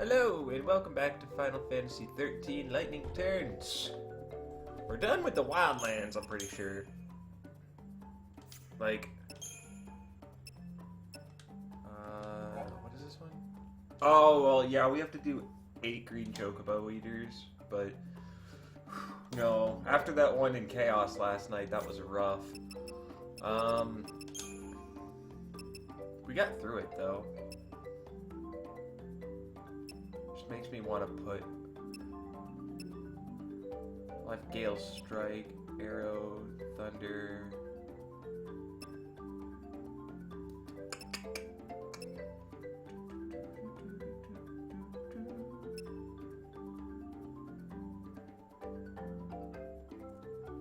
Hello, and welcome back to Final Fantasy XIII Lightning Returns. We're done with the Wildlands, I'm pretty sure. Like... what is this one? Oh, well, yeah, we have to do 8 green chocobo eaters, but... No, after that one in Chaos last night, that was rough. We got through it, though. Makes me want to put like Gale Strike, Arrow, Thunder.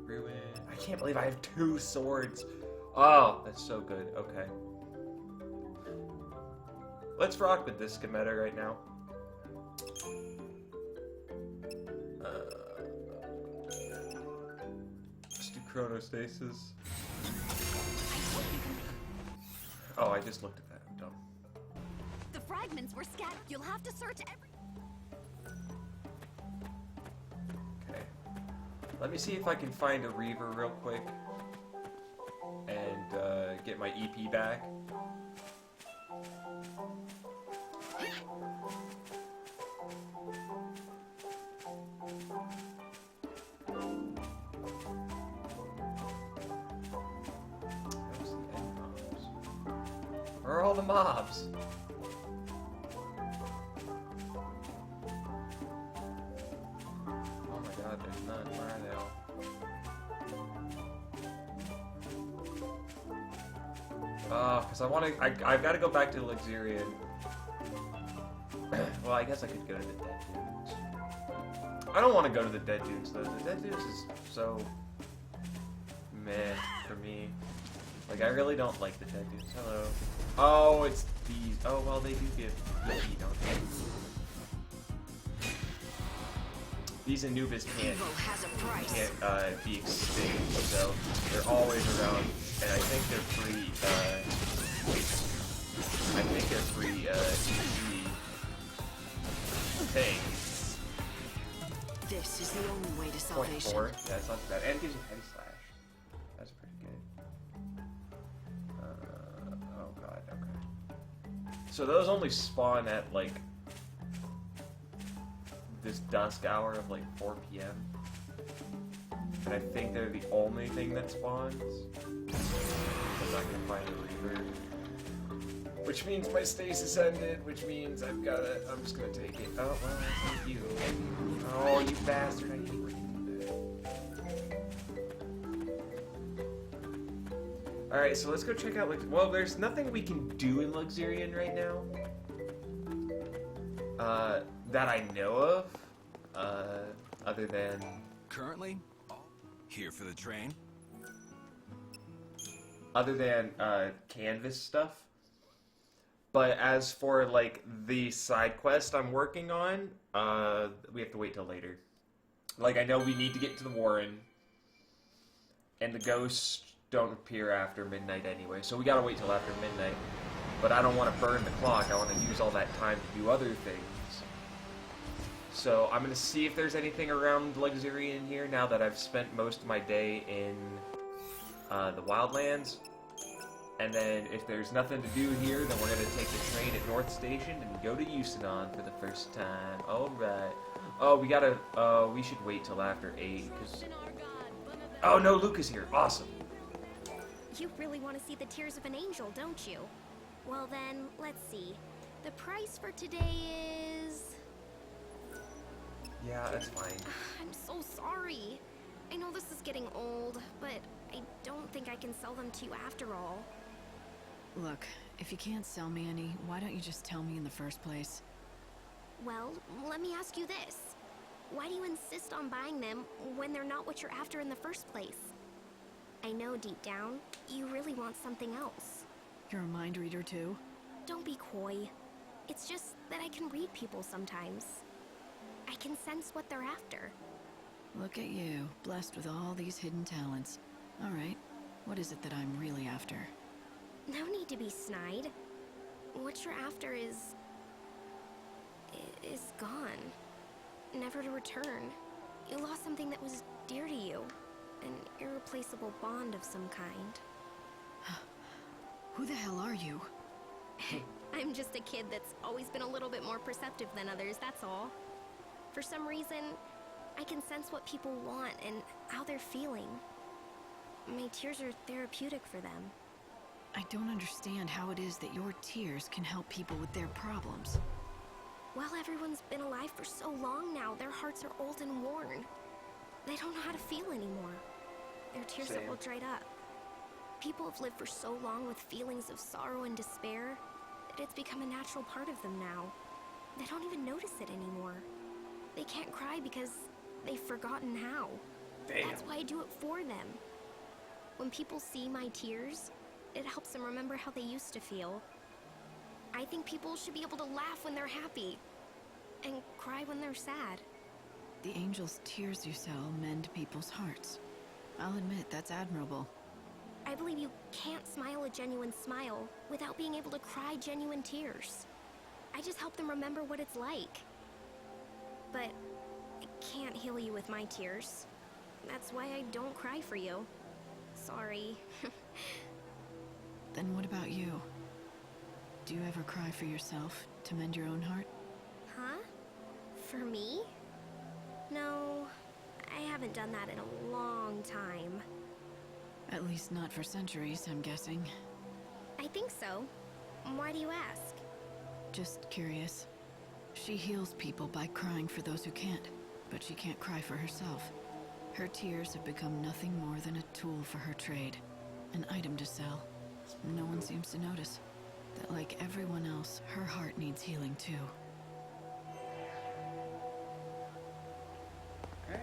Ruin. I can't believe I have 2 swords. Oh, that's so good. Okay. Let's rock with this schemata right now. Let's do chronostasis. Oh, I just looked at that. I'm dumb. The fragments were scattered. You'll have to search every... Okay. Let me see if I can find a Reaver real quick. And get my EP back. Where are all the mobs? Oh my god, there's none. Where are they all? Because I want to... I've got to go back to Luxurian. Well, I guess I could go to the Dead Dunes. I don't want to go to the Dead Dunes, though. The Dead Dunes is so... meh for me. Like, I really don't like the Dead Dunes. Hello. Oh, it's these. Oh, well, they do give EP, don't they? These Anubis can't be extinct, so they're always around, and I think they're free, tanks. This is the only way to salvation. 0.4, yeah, that's not bad, and it gives you heavy slash. That's pretty good. Oh god, okay. So those only spawn at, like, this dusk hour of, like, 4 p.m. And I think they're the only thing that spawns. I'm not gonna find a Reaver. Which means my stasis ended, which means I'm just gonna take it. Oh, well, thank you. Oh, you bastard, I hate when you do that. Alright, so let's go check out, like, well, there's nothing we can do in Luxurian right now. That I know of. Other than... Currently, here for the train. Other than, canvas stuff. But as for, like, the side quest I'm working on, we have to wait till later. Like, I know we need to get to the Warren. And the ghosts don't appear after midnight anyway, so we gotta wait till after midnight. But I don't want to burn the clock, I want to use all that time to do other things. So I'm gonna see if there's anything around Luxurian here now that I've spent most of my day in the Wildlands. And then if there's nothing to do here, then we're gonna take the train at North Station and go to Usanon for the first time. Alright. Oh, we gotta, we should wait till after 8, because... Oh no, Luke is here. Awesome. You really want to see the tears of an angel, don't you? Well then, let's see. The price for today is... Yeah, that's fine. I'm so sorry. I know this is getting old, but I don't think I can sell them to you after all. Look, if you can't sell me any, why don't you just tell me in the first place? Well, let me ask you this. Why do you insist on buying them when they're not what you're after in the first place? I know deep down, you really want something else. You're a mind reader too? Don't be coy. It's just that I can read people sometimes. I can sense what they're after. Look at you, blessed with all these hidden talents. All right, what is it that I'm really after? No need to be snide. What you're after is gone. Never to return. You lost something that was dear to you. An irreplaceable bond of some kind. Who the hell are you? I'm just a kid that's always been a little bit more perceptive than others, that's all. For some reason, I can sense what people want and how they're feeling. My tears are therapeutic for them. I don't understand how it is that your tears can help people with their problems. While everyone's been alive for so long now, their hearts are old and worn. They don't know how to feel anymore. Their tears are all dried up. People have lived for so long with feelings of sorrow and despair that it's become a natural part of them now. They don't even notice it anymore. They can't cry because they've forgotten how. Damn. That's why I do it for them. When people see my tears, it helps them remember how they used to feel. I think people should be able to laugh when they're happy and cry when they're sad. The angel's tears you sell mend people's hearts. I'll admit, that's admirable. I believe you can't smile a genuine smile without being able to cry genuine tears. I just help them remember what it's like. But I can't heal you with my tears. That's why I don't cry for you. Sorry. Then what about you? Do you ever cry for yourself to mend your own heart? Huh? For me? No, I haven't done that in a long time. At least not for centuries, I'm guessing. I think so. Why do you ask? Just curious. She heals people by crying for those who can't, but she can't cry for herself. Her tears have become nothing more than a tool for her trade, an item to sell. No one seems to notice that, like everyone else, her heart needs healing too. Okay.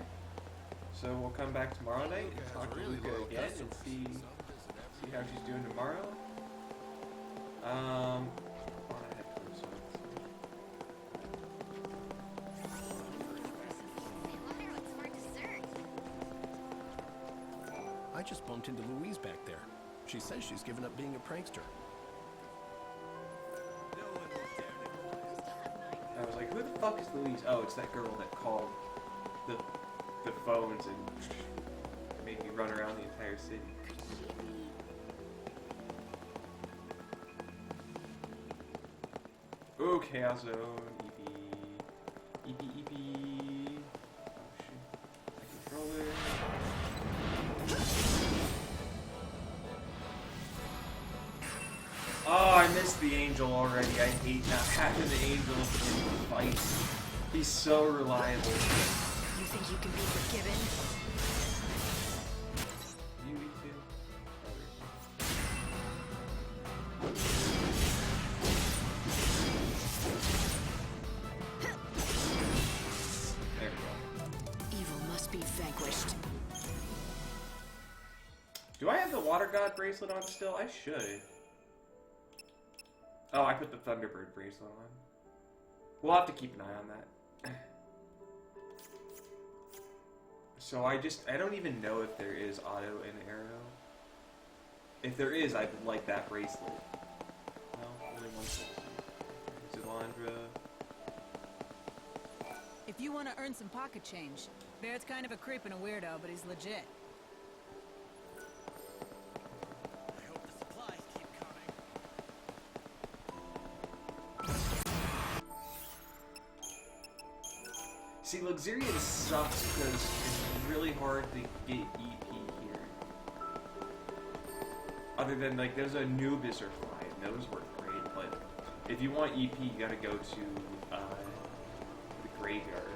So we'll come back tomorrow night and talk to Luca again and see how she's doing tomorrow. I had headphones, so I just bumped into Louise back there. She says she's given up being a prankster. I was like, who the fuck is Louise? Oh, it's that girl that called the phones and made me run around the entire city. Ooh, Chaos Zone, EP. EP, EP. Oh shit. My controller. Oh, I missed the angel already. I hate not having the angel in the fight. He's so reliable. You think you can be forgiven? You need to. There we go. Evil must be vanquished. Do I have the Water God bracelet on still? I should. Oh, I put the Thunderbird bracelet on. We'll have to keep an eye on that. So I don't even know if there is auto and arrow. If there is, I'd like that bracelet. No, only one person. Zelandra. If you want to earn some pocket change, Baird's kind of a creep and a weirdo, but he's legit. I hope the supplies keep coming. See, Luxurian sucks because it's really hard to get EP here. Other than, like, those Anubis are fine. Those work great, but if you want EP, you gotta go to the graveyard.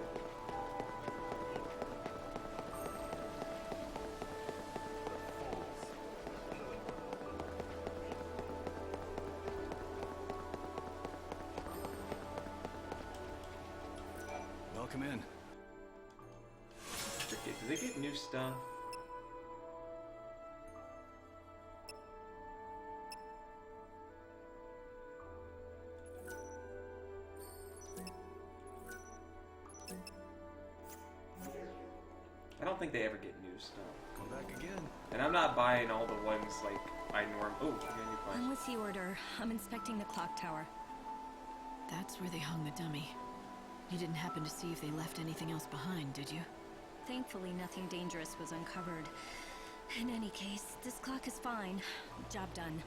Welcome in. Okay, do they get new stuff? I don't think they ever get new stuff. Come back again. And I'm not buying all the ones like I norm. Oh, we got a new I'm class. with the order. I'm inspecting the clock tower. That's where they hung the dummy. You didn't happen to see if they left anything else behind, did you? Thankfully, nothing dangerous was uncovered. In any case, this clock is fine. Job done.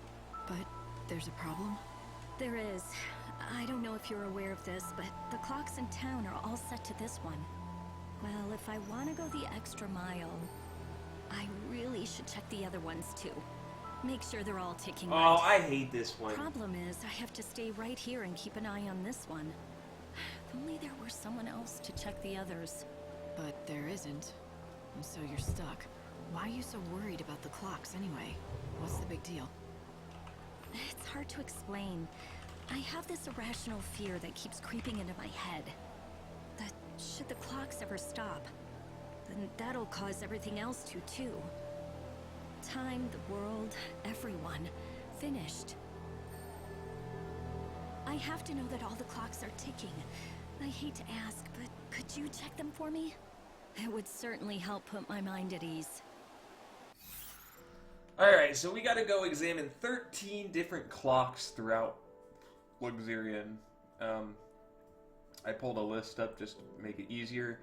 But there's a problem? There is. I don't know if you're aware of this, but the clocks in town are all set to this one. Well, if I want to go the extra mile, I really should check the other ones too. Make sure they're all ticking Oh, right. I hate this one. Problem is, I have to stay right here and keep an eye on this one. If only there were someone else to check the others. But there isn't. And so you're stuck. Why are you so worried about the clocks anyway? What's the big deal? It's hard to explain. I have this irrational fear that keeps creeping into my head. That should the clocks ever stop, then that'll cause everything else to too. Time, the world, everyone. Finished. I have to know that all the clocks are ticking. I hate to ask, but could you check them for me? It would certainly help put my mind at ease. Alright, so we gotta go examine 13 different clocks throughout Luxurian. I pulled a list up just to make it easier.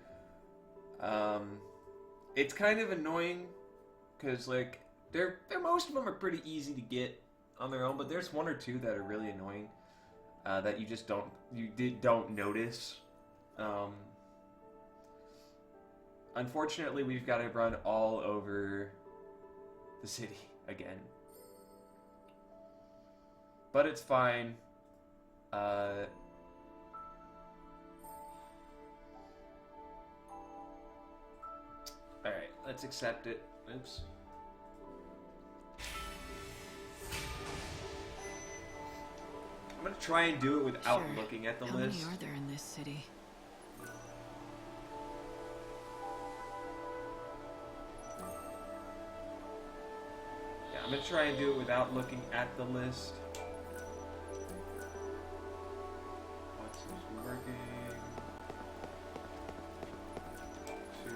It's kind of annoying, because, like, they're most of them are pretty easy to get on their own, but there's one or two that are really annoying, that you just don't notice. Unfortunately, we've got to run all over the city again. But it's fine. Alright, let's accept it. Oops. I'm gonna try and do it without Sure. looking at the How list. many are there in this city? Yeah, I'm gonna try and do it without looking at the list. What seems to be working? 2.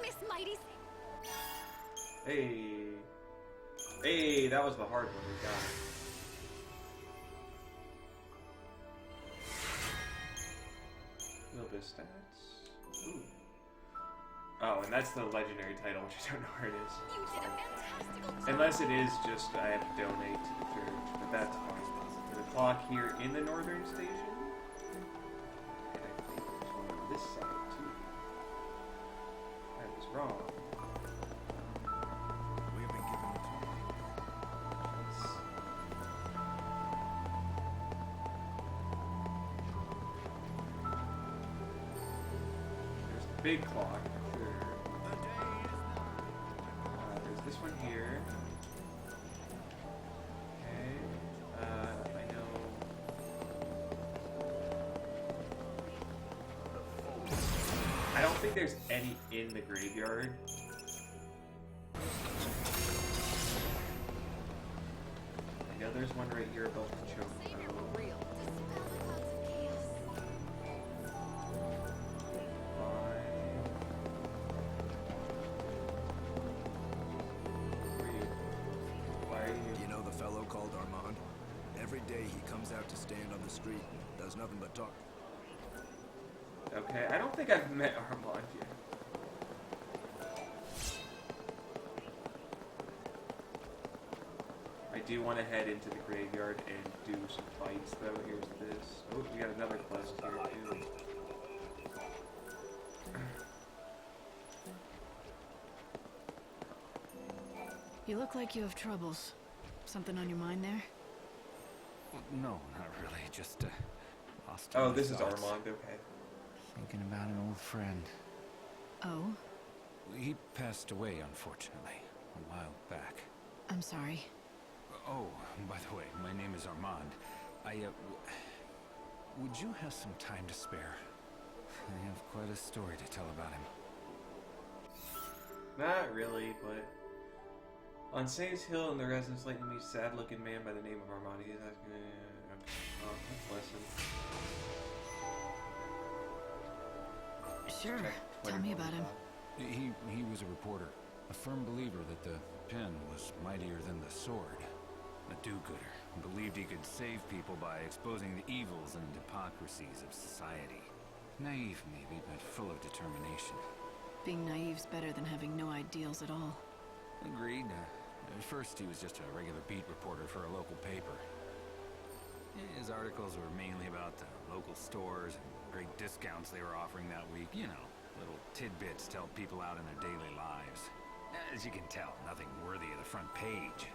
Miss Mighty. Hey. Hey, that was the hard one we got. A little bit of stats. Ooh. Oh, and that's the legendary title, which I don't know where it is. You did a fantastical job. Unless it is just I have to donate to the church, but that's fine. The clock here in the northern station. And I think there's one on this side too. I was wrong. We have been given the tool. There's the big clock, for sure. There's this one here. Okay. I know. I don't think there's any in the graveyard. I know there's one right here above the choke. You know the fellow called Armand? Every day he comes out to stand on the street and does nothing but talk. Okay, I don't think I've met Armand yet. I do want to head into the graveyard and do some fights, though. Here's this. Oh, we got another quest here, too. You look like you have troubles. Something on your mind there? No, not really. Just lost. Oh, my this is thoughts. Armand, okay. Thinking about an old friend. Oh, He passed away, unfortunately, a while back. I'm sorry. Oh, by the way, my name is Armand. Would you have some time to spare? I have quite a story to tell about him. Not really, but... On Saints Hill in the residence late to meet a sad-looking man by the name of Armand. He's asking... Okay. Oh, let's listen. Sure. Check Tell me Twitter about him. He was a reporter, a firm believer that the pen was mightier than the sword, a do-gooder who believed he could save people by exposing the evils and hypocrisies of society. Naive, maybe, but full of determination. Being naive's better than having no ideals at all. Agreed. At first, he was just a regular beat reporter for a local paper. His articles were mainly about the local stores and great discounts they were offering that week. You know, little tidbits to help people out in their daily lives. As you can tell, nothing worthy of the front page.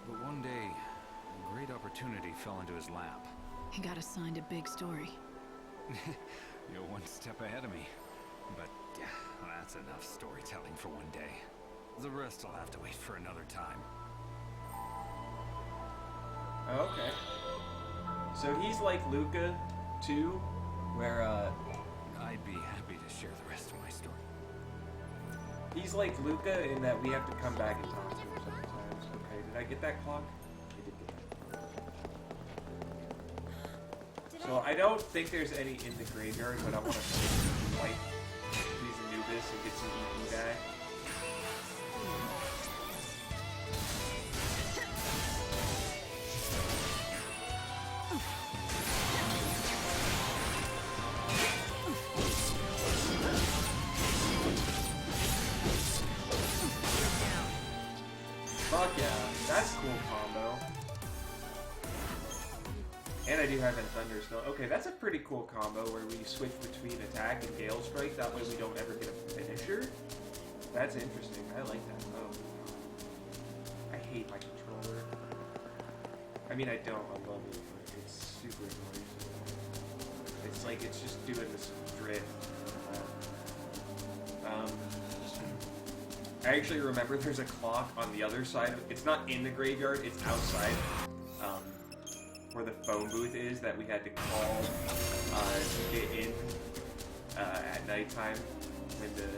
But one day, a great opportunity fell into his lap. He got assigned a big story. You're one step ahead of me. But that's enough storytelling for one day. The rest will have to wait for another time. Okay. So he's like Luca, too, where, I'd be happy to share the rest of my story. he's like Luca in that we have to come back and talk to him sometimes. Okay, did I get that clock? I did get that. So I don't think there's any in the graveyard, but I want to fight these Anubis and get some EP back. Fuck yeah, that's a cool combo. And I do have in Thunder still. Okay, that's a pretty cool combo where we switch between attack and Gale Strike. That way we don't ever get a finisher. That's interesting. I like that. Oh, I hate my controller. I mean, I don't. I love it, but it's super annoying. It's like it's just doing this drift. I actually remember there's a clock on the other side. It's not in the graveyard, it's outside, where the phone booth is that we had to call to get in at nighttime when the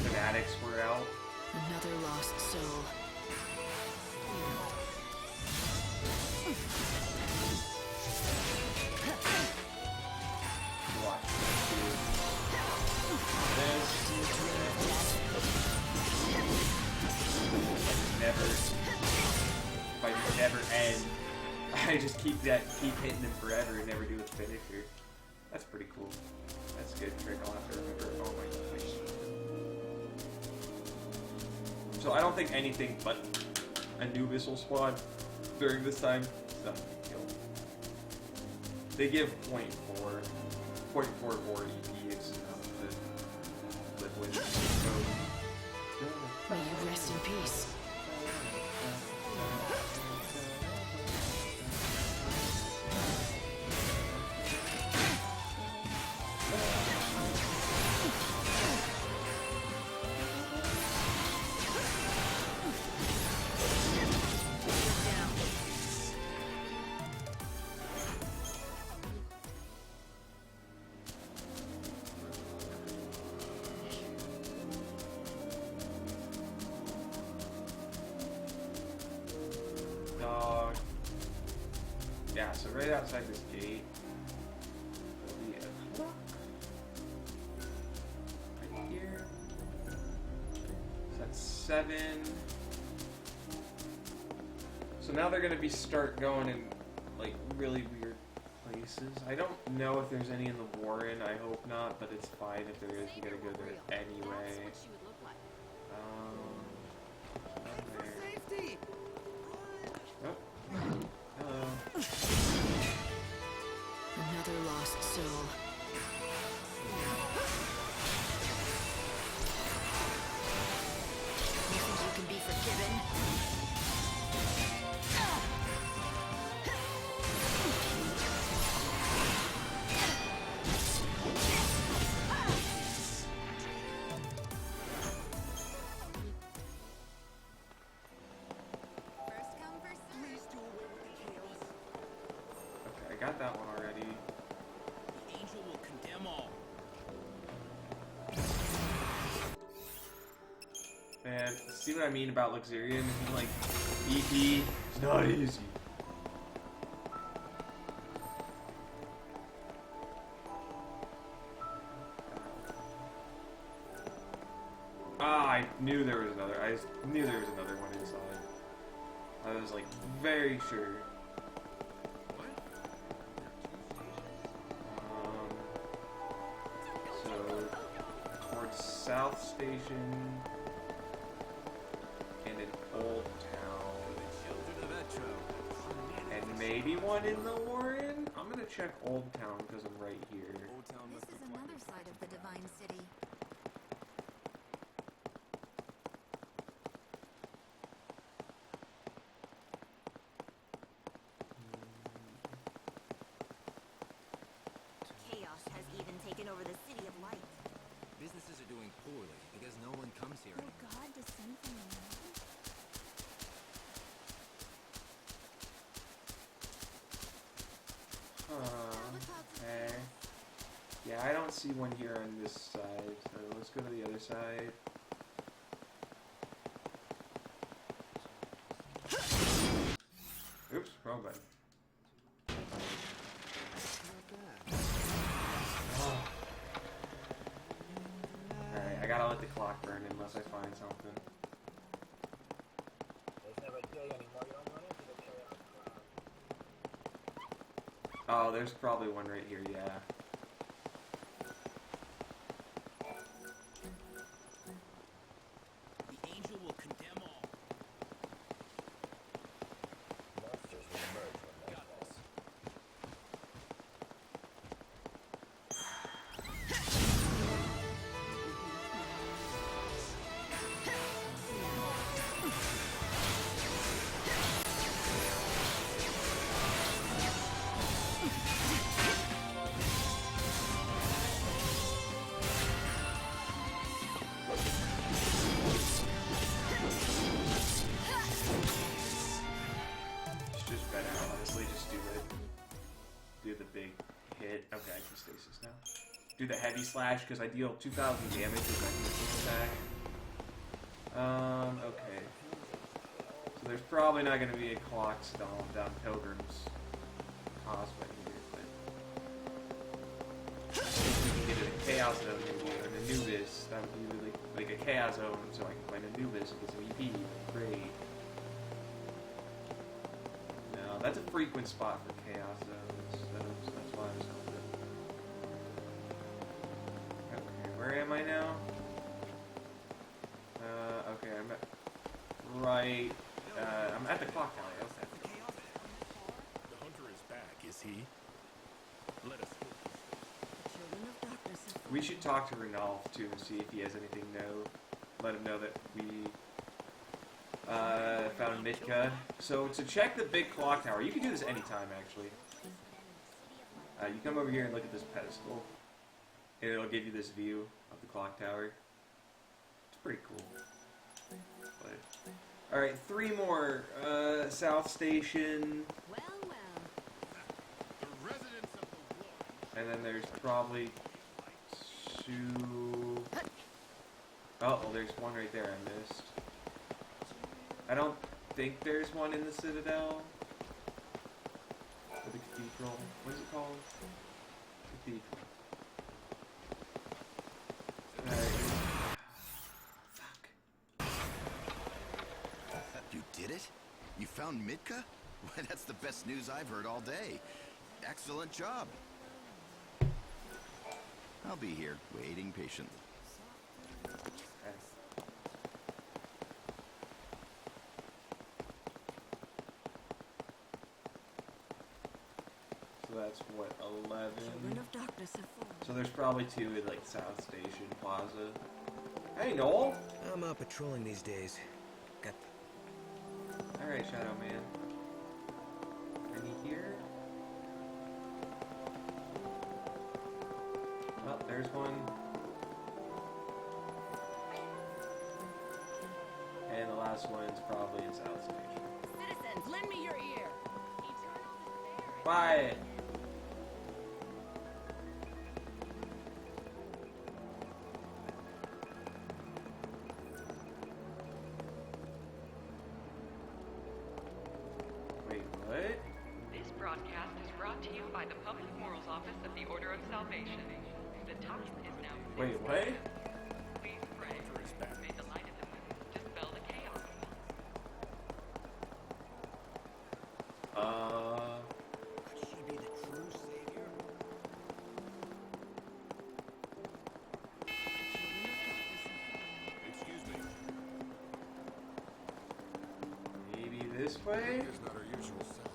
fanatics were out. Another lost soul. Watch this. If I just never end, I just keep hitting them forever and never do a finisher. That's pretty cool. That's a good trick. I'll have to remember. Oh my gosh. So I don't think anything but Anubis will spawn during this time. So they give 0.4 more EP. It's enough to live with. So, May you rest in peace. Yeah, so right outside this gate, there'll be a clock. Right here. So that's 7. So now they're gonna start going in like really weird places. I don't know if there's any in the Warren. I hope not, but it's fine if there is. We gotta go there anyway. Safety! Oh. Hello. Another lost soul. You think you can be forgiven? Okay, I got that one already. The angel will condemn all. And see what I mean about Luxurian? Like, EP is not easy. Ah, I knew there was another. I knew there was another one inside. I was like very sure. So towards South Station and an Old Town, and maybe one in the Warren. I'm gonna check Old Town because I'm right here. This is another side of the Divine City. Chaos has even taken over the City of Light. Businesses are doing poorly because no one comes here Will anymore. God descend from the mountain? Okay. Yeah, I don't see one here on this side, so let's go to the other side. Oops, wrong button. Alright, I gotta let the clock burn unless I find something. Oh, there's probably one right here, yeah. The angel will condemn all. Got this. It's just better, honestly, just do the big hit. Okay, I can stasis now. Do the heavy slash because I deal 2,000 damage with my physical attack. Okay. So there's probably not going to be a clock stomp down Pilgrim's Causeway here, but if we can get a Chaos Zone maybe, or an Anubis, that would be really like a Chaos Zone, so I can find Anubis and get some EP. Great. No, that's a frequent spot for Chaos Zones, so that's why I was hoping. Okay, where am I now? Okay, I'm at right. I'm at the clock tower. Okay. The hunter is back, is he? Let us hope. Children of darkness have We should talk to Renalf too and see if he has anything new. Let him know that we found Mitka. So to check the big clock tower, you can do this anytime actually. You come over here and look at this pedestal. And it'll give you this view of the clock tower. It's pretty cool. But, alright, 3 more. South Station. well, well. The residents of the Warren. And then there's probably 2... Oh, well, there's one right there I missed. I don't think there's one in the Citadel. Or the Cathedral. What is it called? Cathedral. Fuck. You did it? You found Mitka? Why, that's the best news I've heard all day. Excellent job. I'll be here, waiting patiently. Okay. So that's what, 11? Children of darkness have fallen. So there's probably 2 at like South Station Plaza. Hey Noel! I'm out patrolling these days. Got Alright, Shadow Man. Any here? Well, there's one. And the last one's probably in South Station. Citizens, lend me your ear. Quiet! Wait, what? This broadcast is brought to you by the Public Morals Office of the Order of Salvation. The time is now 6. Wait, what? Please pray. May the light of the moon dispel the chaos. way? Is not her usual self.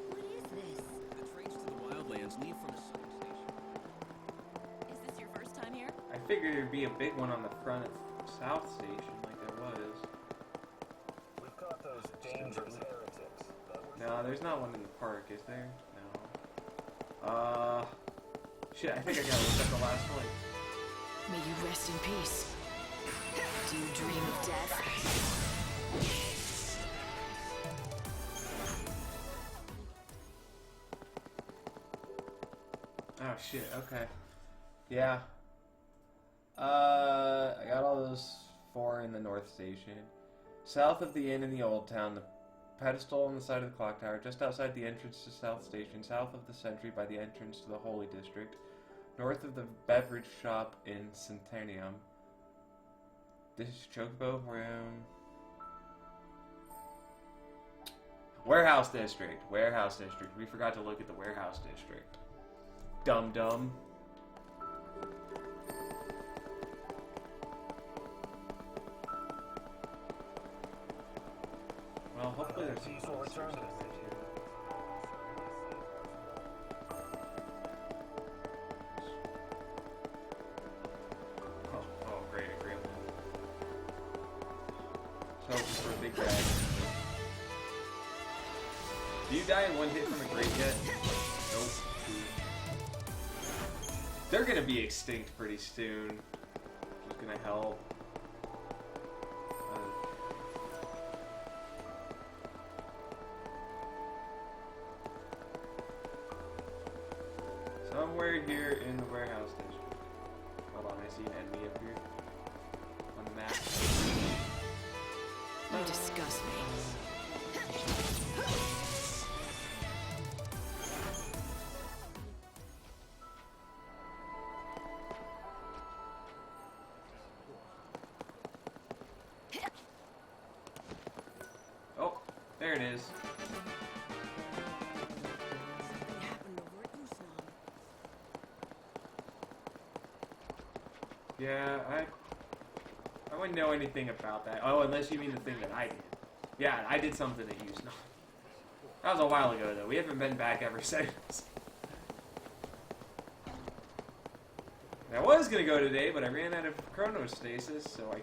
What is this? The trains to the Wildlands leave from a southern station. Is this your first time here? I figured there'd be a big one on the front of South Station, like there was. We've caught those dangerous heretics. No, there's not one in the park, is there? No. Shit, I think I gotta look at the last one. May you rest in peace. Do you dream of death? Oh shit, okay. Yeah. I got all those 4 in the North Station. South of the inn in the Old Town, the pedestal on the side of the clock tower, just outside the entrance to South Station, south of the Sentry by the entrance to the Holy District, north of the beverage shop in Centennium. This is Chocobo Room. Warehouse District. Warehouse District. We forgot to look at the Warehouse District. Dum dum. Well, hopefully there's some peaceful return to the city. Oh, great, a gremlin. So, for a big bag. Do you die in one hit from a grate yet? Nope. They're gonna be extinct pretty soon. Which is gonna help. Somewhere here in the warehouse district. Hold on, I see an enemy up here. On the map. You disgust me. Oh, there it is. Something happened over at Uslan. Yeah, I wouldn't know anything about that. Oh, unless you mean the thing that I did. Yeah, I did something at Uslan. That was a while ago, though. We haven't been back ever since. I was gonna go today, but I ran out of chronostasis, so I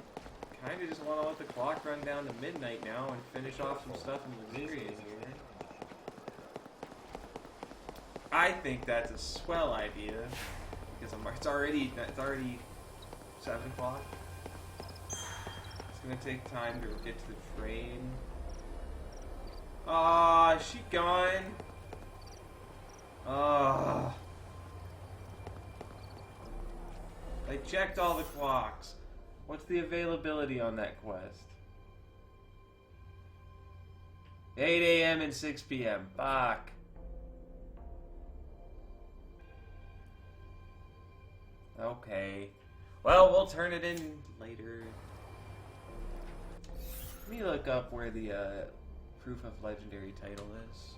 kind of just want to let the clock run down to midnight now and finish off some stuff in Lemuria here. I think that's a swell idea because it's already 7 o'clock. It's gonna take time to get to the train. Ah, is she gone? Ah. I checked all the clocks. What's the availability on that quest? 8 a.m. and 6 p.m. Fuck. Okay. Well, we'll turn it in later. Let me look up where the proof of legendary title is.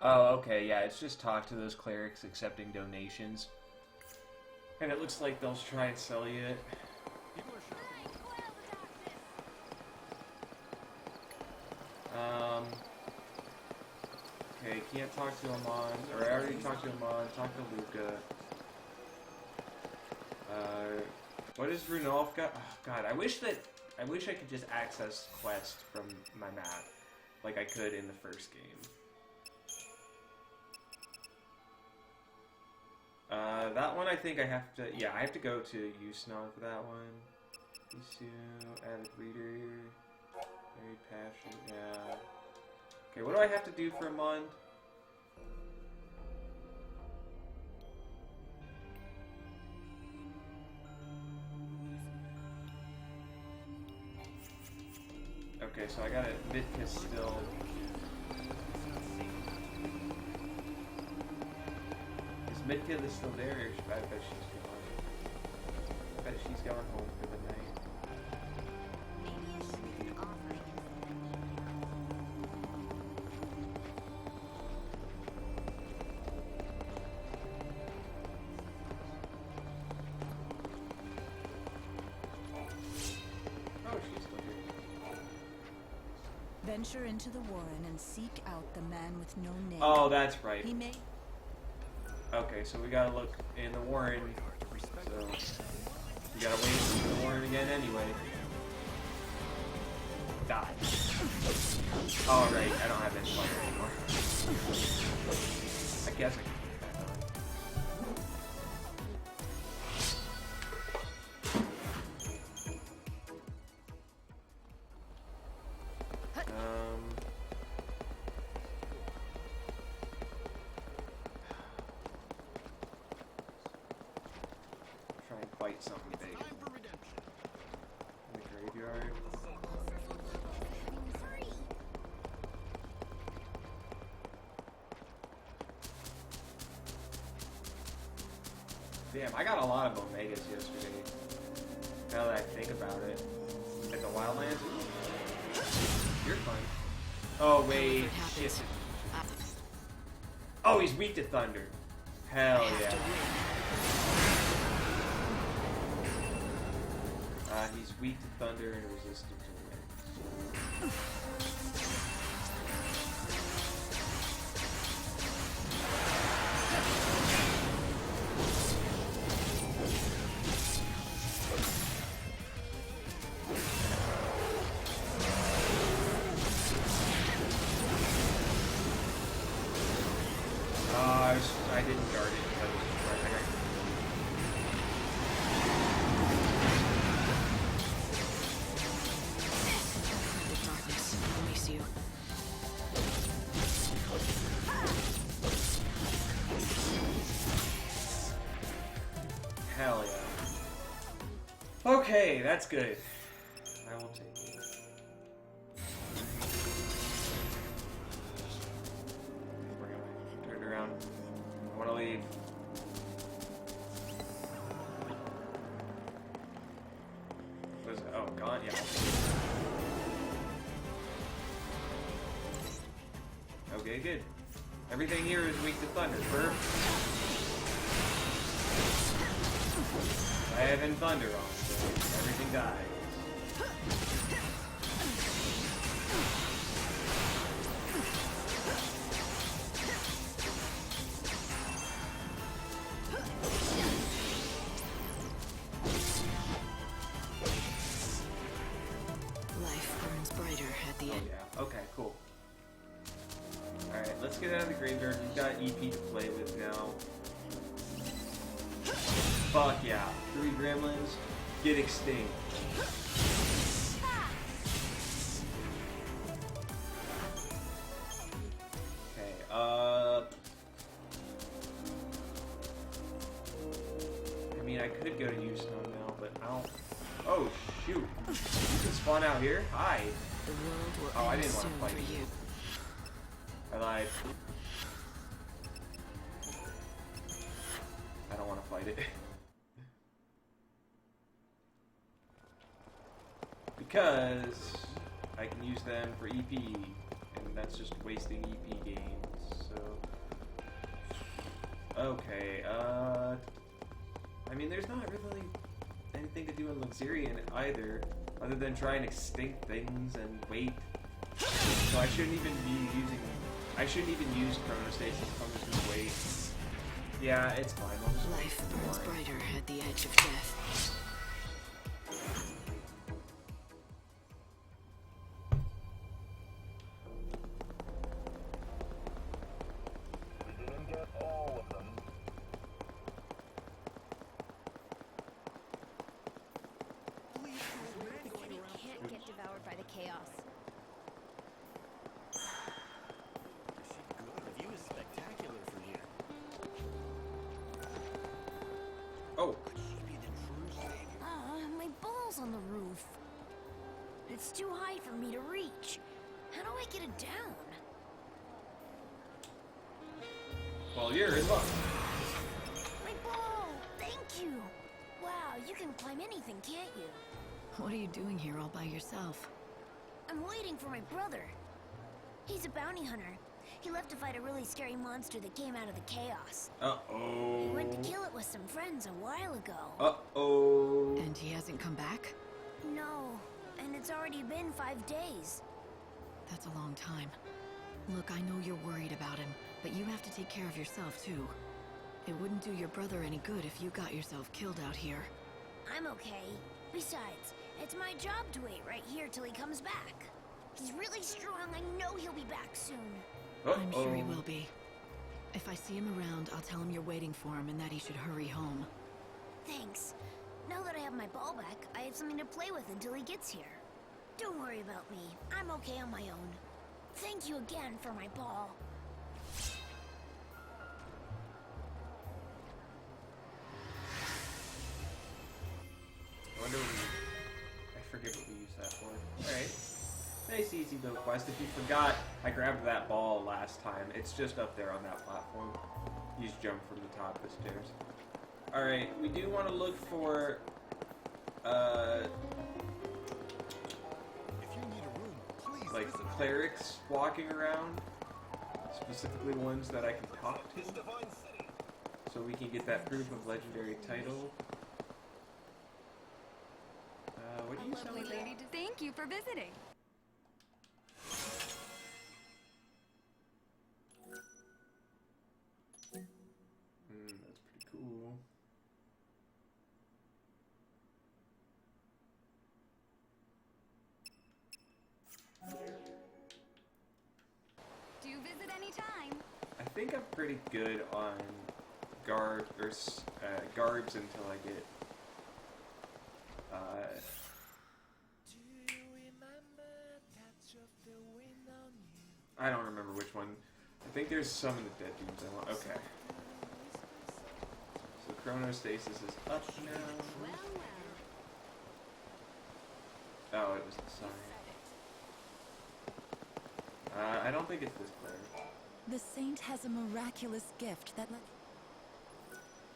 Oh, okay, yeah, it's just talk to those clerics accepting donations. And it looks like they'll try and sell you it. Okay, can't talk to Amon, or I already talked to Amon, talk to Luca. What is Runolf got? Oh, God, I wish I could just access quest from my map, like I could in the first game. That one I think I have to, yeah, I have to go to Yusnon for that one. Isu, added reader, very passionate, yeah. Okay, what do I have to do for a month? Okay, so I got it, Mitka still. Is Mitka still there? Or I bet she's gone. I bet she's gone home for the night. Oh, she's still here. Venture into the Warren and seek out the man with no name. Oh, that's right. He may. Okay, so we gotta look in the Warren. So we gotta wait for the Warren again anyway. Die. Oh right, I don't have any fire anymore. I guess I can put it back on. Try and fight something big. In the graveyard. Damn, I got a lot of Omegas yesterday. Now that I think about it. At the Wildlands? You're fine. Oh, wait. Shit. Oh, he's weak to thunder. Hell yeah. He's weak to thunder and resistant to wind. I didn't guard it. I got The darkness release you. Hell yeah. Okay, that's good. I will take it. We're gonna turn around. I wanna leave. What is it? Oh, gone? Yeah. Okay, good. Everything here is weak to thunder. Perfect. I have in thunder on, so everything dies. Life burns brighter at the end. Yeah. Okay, cool. Alright, let's get out of the graveyard. We've got EP to play with now. Fuck yeah. 3 gremlins. Get extinct. Okay, I mean, I could go to Yusnon now, but I don't... Oh, shoot. You can spawn out here? Hi. The world will Oh, I end didn't want soon to fight for you. you. I lied. I don't want to fight it. Because I can use them for EP, and that's just wasting EP gains, so... Okay, I mean, there's not really anything to do in Luxurian either, other than try and extinct things and wait. So I shouldn't even be using... I shouldn't even use Chronostasis, I'll just wait. Yeah, it's fine, I'll just wait. Life burns brighter at the edge of death. holes on the roof. It's too high for me to reach. How do I get it down? Well, you're in luck. My ball! Thank you! Wow, you can climb anything, can't you? What are you doing here all by yourself? I'm waiting for my brother. He's a bounty hunter. He left to fight a really scary monster that came out of the chaos. Uh-oh. He went to kill it with some friends a while ago. Uh-oh. And he hasn't come back? No, and it's already been 5 days. That's a long time. Look, I know you're worried about him, but you have to take care of yourself, too. It wouldn't do your brother any good if you got yourself killed out here. I'm okay. Besides, it's my job to wait right here till he comes back. He's really strong. I know he'll be back soon. I'm sure he will be. If I see him around, I'll tell him you're waiting for him and that he should hurry home. Thanks. Now that I have my ball back, I have something to play with until he gets here. Don't worry about me. I'm okay on my own. Thank you again for my ball. I wonder I forget what we used that for. Alright. Nice easy little quest. If you forgot, I grabbed that ball last time. It's just up there on that platform. You just jump from the top of the stairs. Alright, we do want to look for like clerics walking around. Specifically ones that I can talk to. So we can get that proof of legendary title. What do you say? Lovely lady, thank you for visiting. That's pretty cool. Do you visit any time? I think I'm pretty good on garbs until I get I don't remember which one. I think there's some in the Dead Dunes I want. Okay. So chronostasis is up now. Oh, it was the sign. I don't think it's this player. The saint has a miraculous gift that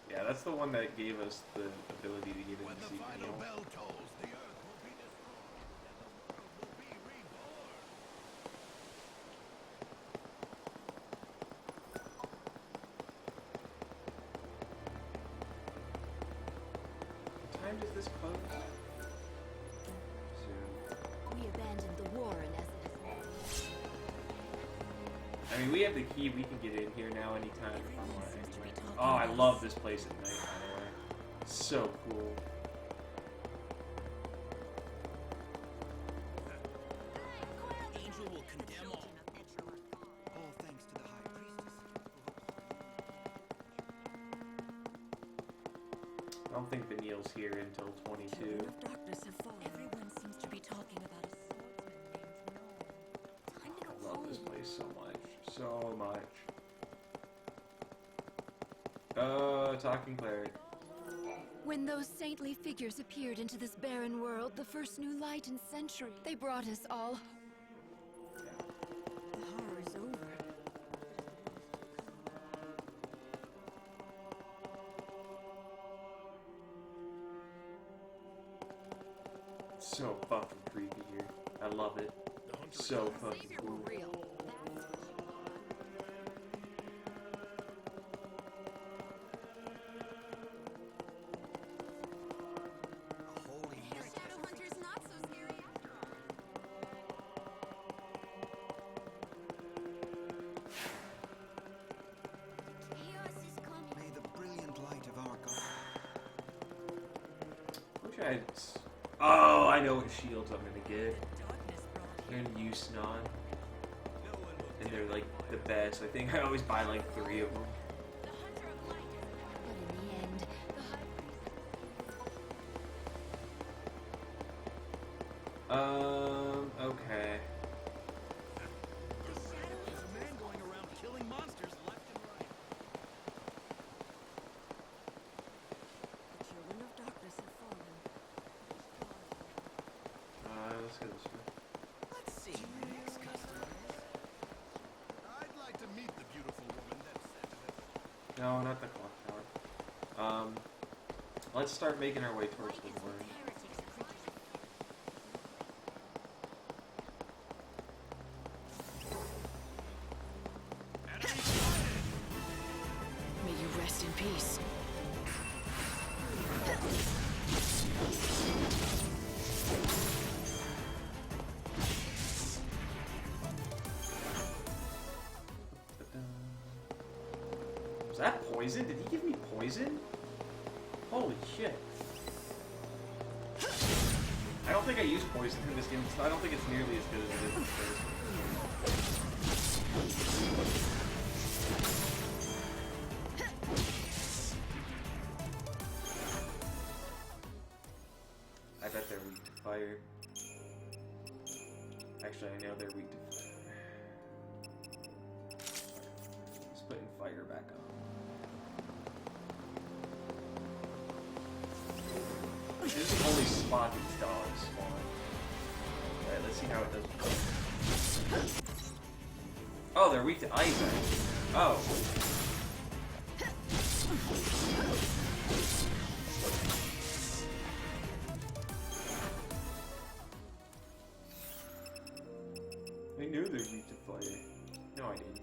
Yeah, that's the one that gave us the ability to get into the final bell tolls, the earth will be destroyed and the world will be reborn. What time does this close? Soon. we abandoned the war and as it is now. I mean, we have the key. We can get in here now anytime if I want anyway. Oh, I love this place at night, by the way. It's so cool. Angel will condemn all. All thanks to the High Priestess. I don't think Vanille's here until 22. Darkness have fallen. Everyone seems to be talking about a swordsman named Noel. I love this place so much. So much. Talking cleric. When those saintly figures appeared into this barren world, the first new light in century, they brought us all. The horror is over. So fucking creepy here. I love it. So fucking cool. May the brilliant light of our God. Oh, I know what shields I'm gonna get. They're in Usnon. And they're like the best. I think I always buy like 3 of them. Okay. There's a man going around killing monsters left and right. The children of darkness have fallen. No, not the clock tower. Let's start making our way towards the warren. May you rest in peace. Was that poison? Did he give me poison? Holy shit. I don't think I used poison in this game, so I don't think it's nearly as good as it is in the first one. I bet they're weak to fire. Actually, I know they're weak to fire. Let's put fire back on. This is the only spot these dogs spawn. Alright, let's see how it does. Oh, they're weak to ice. Oh. I knew they're weak to fire. No, I didn't.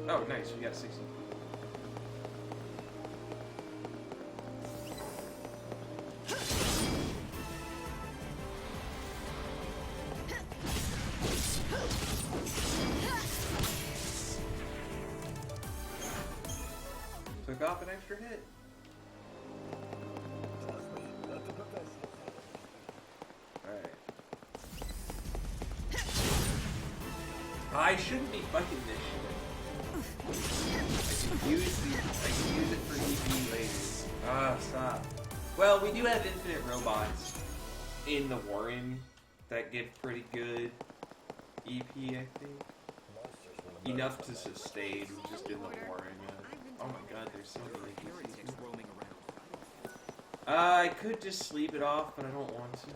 Oh, nice. We got 60. Took off an extra hit. Alright. I shouldn't be fucking this shit. I can use it for EP later. Ah, stop. Well, we do have infinite robots in the Warren that give pretty good EP, I think. Enough to sustain just in the Warren. Oh my god, there's so many heretics roaming around. I could just sleep it off, but I don't want to.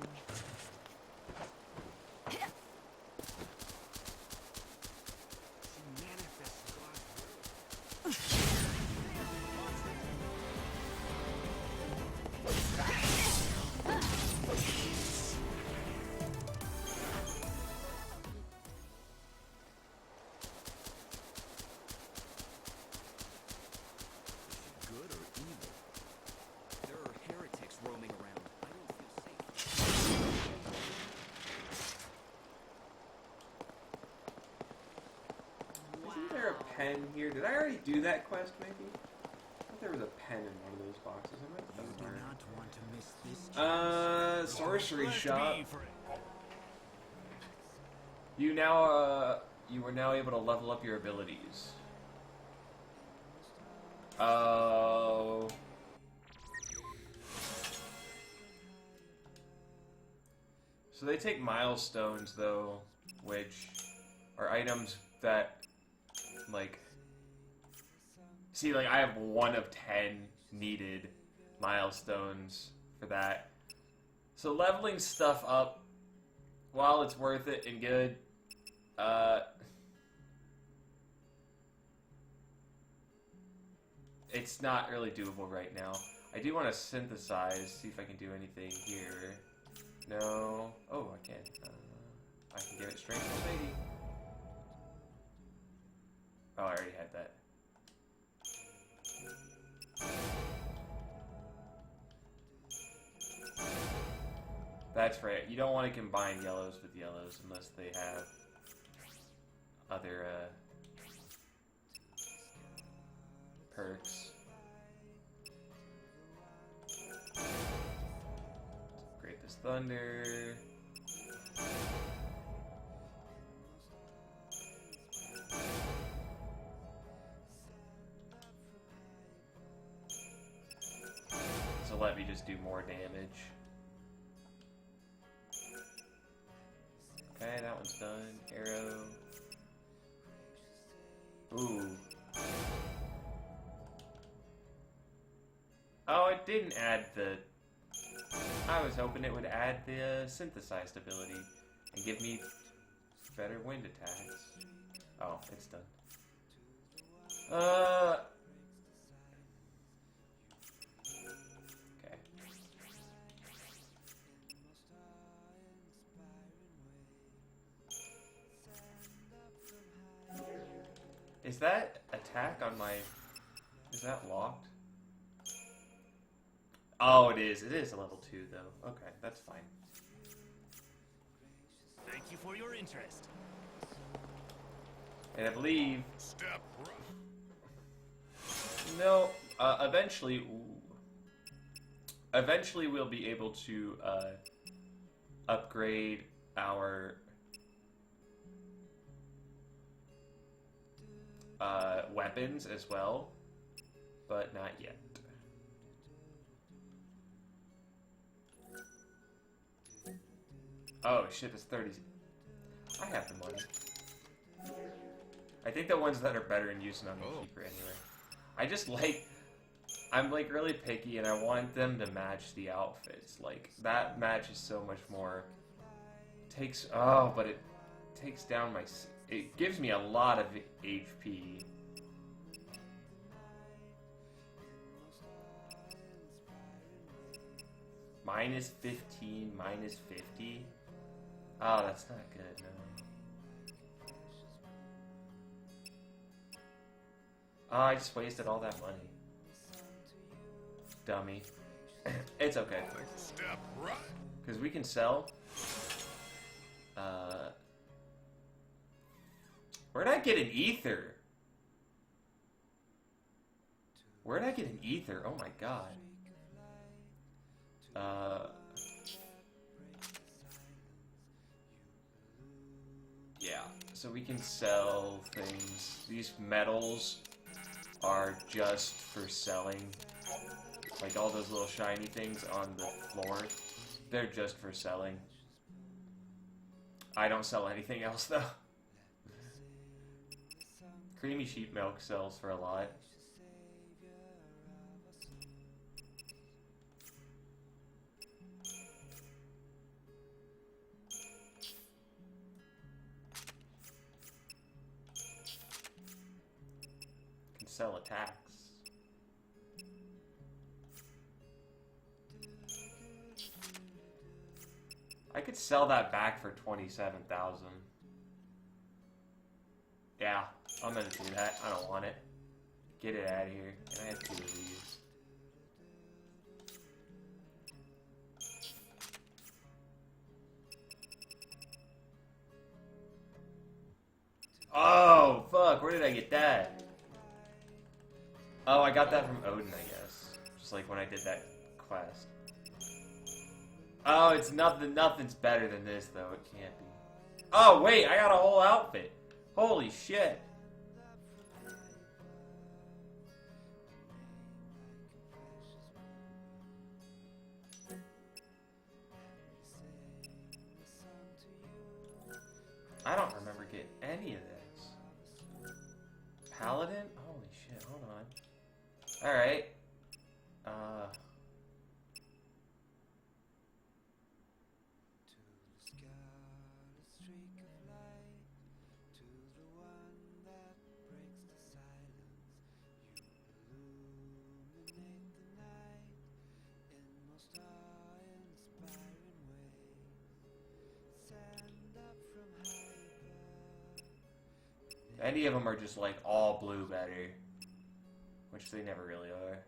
Pen here. Did I already do that quest, maybe? I thought there was a pen in one of those boxes. I might have done it. Sorcery shop. You are now able to level up your abilities. Oh. So they take milestones, though, which are items that like, see, like, I have 1 of 10 needed milestones for that. So leveling stuff up, while it's worth it and good, it's not really doable right now. I do want to synthesize, see if I can do anything here. No. Oh, I can. I can give it strength to lady. Oh, I already had that. That's right. You don't want to combine yellows with yellows unless they have other perks. Great this thunder. So let me just do more damage. Okay, that one's done. Arrow. Ooh. Oh, it didn't add the... I was hoping it would add the synthesized ability. And give me better wind attacks. Oh, it's done. Okay. Is that attack on my... Is that locked? Oh, it is. It is a level 2, though. Okay, that's fine. Thank you for your interest. And I believe... Step right. No, eventually... Ooh. Eventually we'll be able to upgrade our weapons as well, but not yet. Oh shit, that's 30. I have the money. I think the ones that are better in use on the keeper anyway. I just like... I'm like really picky and I want them to match the outfits. Like, that matches so much more. Takes... Oh, but it takes down my... It gives me a lot of HP. Minus 15, minus 50. Oh, that's not good, no. Oh, I just wasted all that money. Dummy. It's okay. Step right. Because we can sell. Where'd I get an ether? Where'd I get an ether? Oh my god. Yeah, so we can sell things. These metals are just for selling. Like all those little shiny things on the floor, they're just for selling. I don't sell anything else though. Creamy sheep milk sells for a lot. Can sell attacks. I could sell that back for 27,000. Yeah, I'm gonna do that. I don't want it. Get it out of here. And I have 2 of these. Oh, fuck. Where did I get that? Oh, I got that from Odin, I guess. Just like when I did that quest. Oh, it's nothing. Nothing's better than this, though. It can't be. Oh, wait. I got a whole outfit. Holy shit. I don't remember getting any of this. Paladin? Holy shit. Hold on. Alright. Any of them are just like all blue better, which they never really are.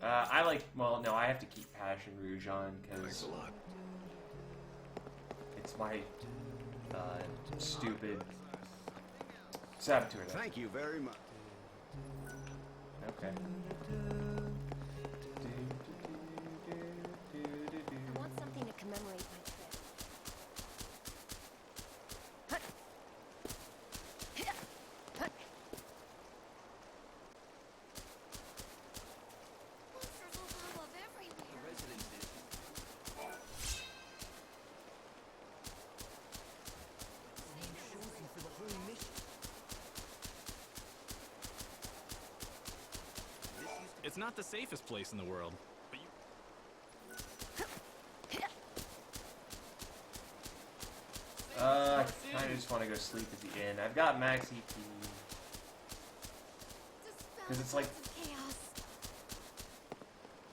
I like, well, no, I have to keep Passion Rouge on because it's my stupid saboteur. Thank you very much. Okay. I want something to commemorate my trip. Monsters all It's not the safest place in the world, but you... I kind of just want to go sleep at the inn. I've got max EP. Because it's like...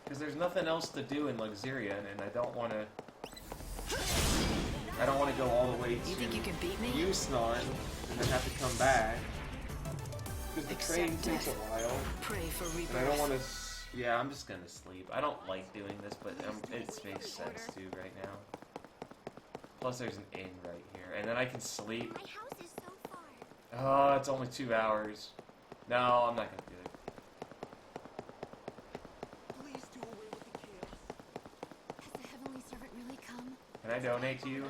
Because there's nothing else to do in Luxurion, and I don't want to... I don't want to go all the way to... You think you can beat me? Yusnon, and then have to come back. Because the train Accept takes a death. while. Pray for And rebirth. I don't want to... Yeah, I'm just gonna sleep. I don't like doing this, but it makes sense too right now. Plus there's an inn right here. And then I can sleep. My house is so far. Oh, it's only 2 hours. No, I'm not gonna do it. Please do away with the chaos. Has the heavenly servant really come? Can I donate to you?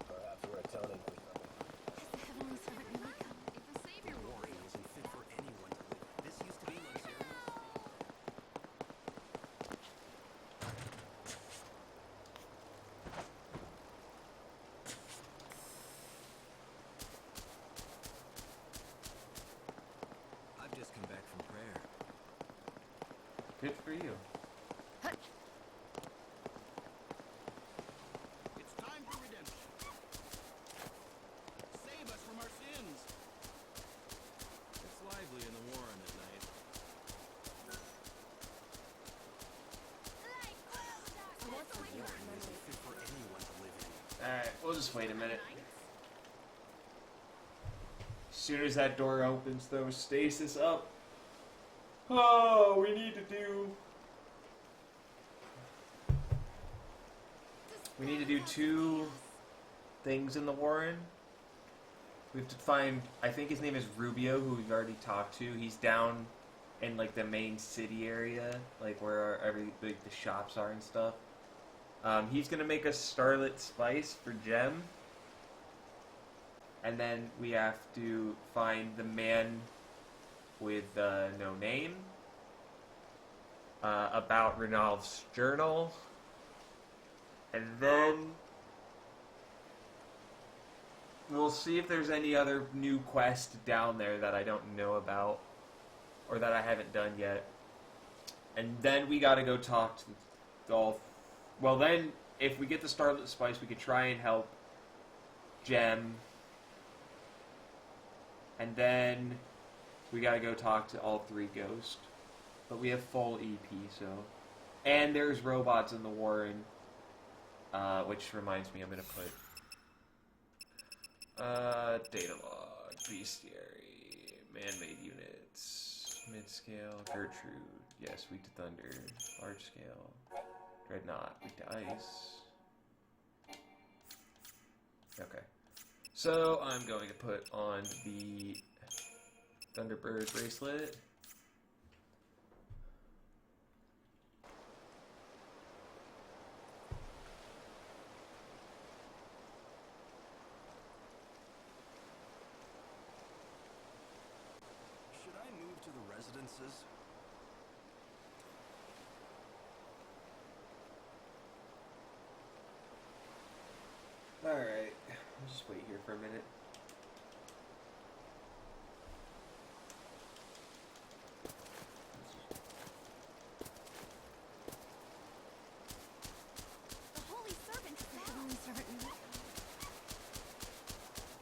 Perhaps we're atoning for something. Has the heavenly servant really come? If the savior will Warren isn't fit for anyone to live. This used to be luxurious. I've just come back from prayer. Good for you. It's time for redemption. Save us from our sins. It's lively in the Warren at night. Warren isn't fit for anyone to live in. Alright, we'll just wait a minute. As soon as that door opens, throw stasis up. Oh, we need to do... We need to do 2 things in the Warren. We have to find... I think his name is Rubio, who we've already talked to. He's down in, like, the main city area, like, where the shops are and stuff. He's gonna make us Starlit Spice for Gem. And then we have to find the man with no name. About Renald's journal. And then we'll see if there's any other new quest down there that I don't know about. Or that I haven't done yet. And then we gotta go talk to all... Well then, if we get the Starlit Spice, we could try and help Gem. And then we gotta go talk to all 3 ghosts. But we have full EP, so... And there's robots in the Warren. Which reminds me, I'm gonna put... data log, bestiary, man-made units, mid-scale, Gertrude, yes, weak to thunder, large-scale, dreadnought, weak to ice. Okay. So, I'm going to put on the Thunderbird bracelet. Should I move to the residences? Alright, I'll just wait here for a minute. The holy servant Has the heavenly servant really come?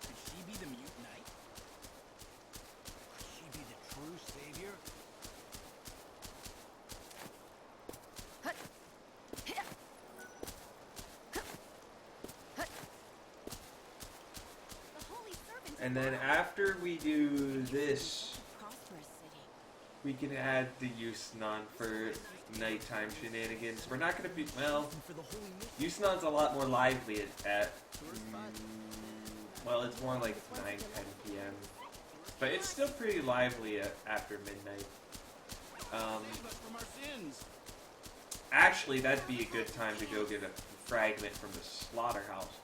Could she be the mute knight? Could she be the true savior? The holy servant And then after we do this, Prosperous city. we can add the Yusnon for nighttime shenanigans. We're not gonna be, well, For the holy mission. Yusnon's a lot more lively at well, it's more like 9, 10 p.m. But it's still pretty lively after midnight. Save us from our sins. Actually, that'd be a good time to go get a fragment from the slaughterhouse.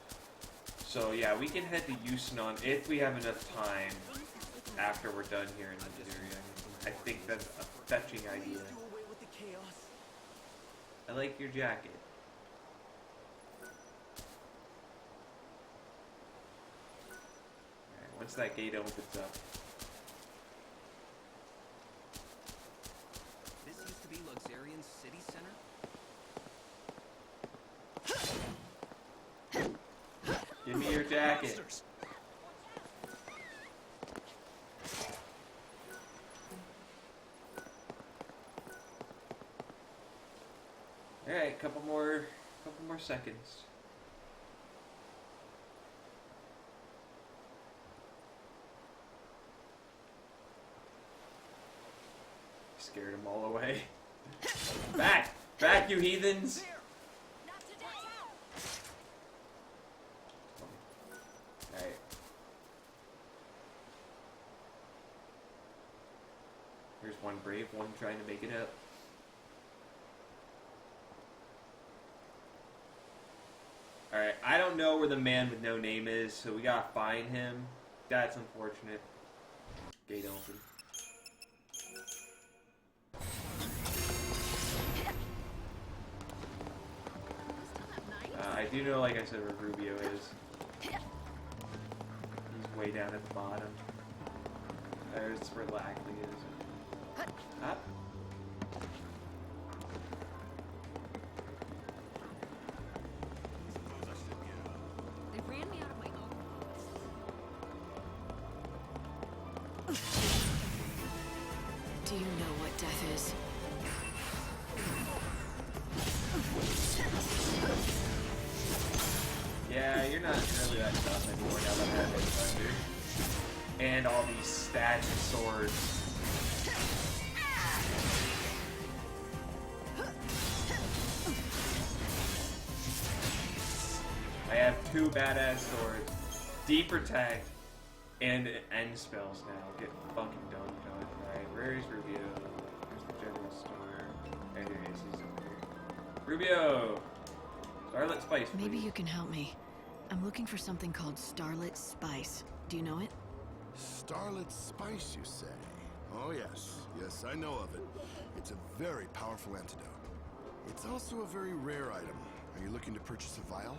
So yeah, we can head to Yusnon if we have enough time after we're done here in Nigeria. I think that's a fetching idea. Do away with the chaos. I like your jacket. Alright, once that gate opens up. This used to be Luxarion's city center? Give me your jacket. Alright, couple more seconds. Scared them all away. Back! Back, you heathens! Alright. Here's one brave one trying to make it up. Alright, I don't know where the man with no name is, so we gotta find him. That's unfortunate. Gate open. I do know, like I said, where Rubio is. He's way down at the bottom. There's where Lackley is. Up. They ran me out of my own. Do you know what death is? Yeah, you're not really that tough anymore now that I have Thunder. And all these stacked swords. I have 2 badass swords, deep protect, and end spells now. Get fucking dunked on. Alright, where is Rubio? Where's the general store? There he is, he's over here. Rubio! Starlit Spice, please. Maybe you can help me. I'm looking for something called Starlit Spice. Do you know it? Starlit Spice, you say? Oh, yes. Yes, I know of it. It's a very powerful antidote. It's also a very rare item. Are you looking to purchase a vial?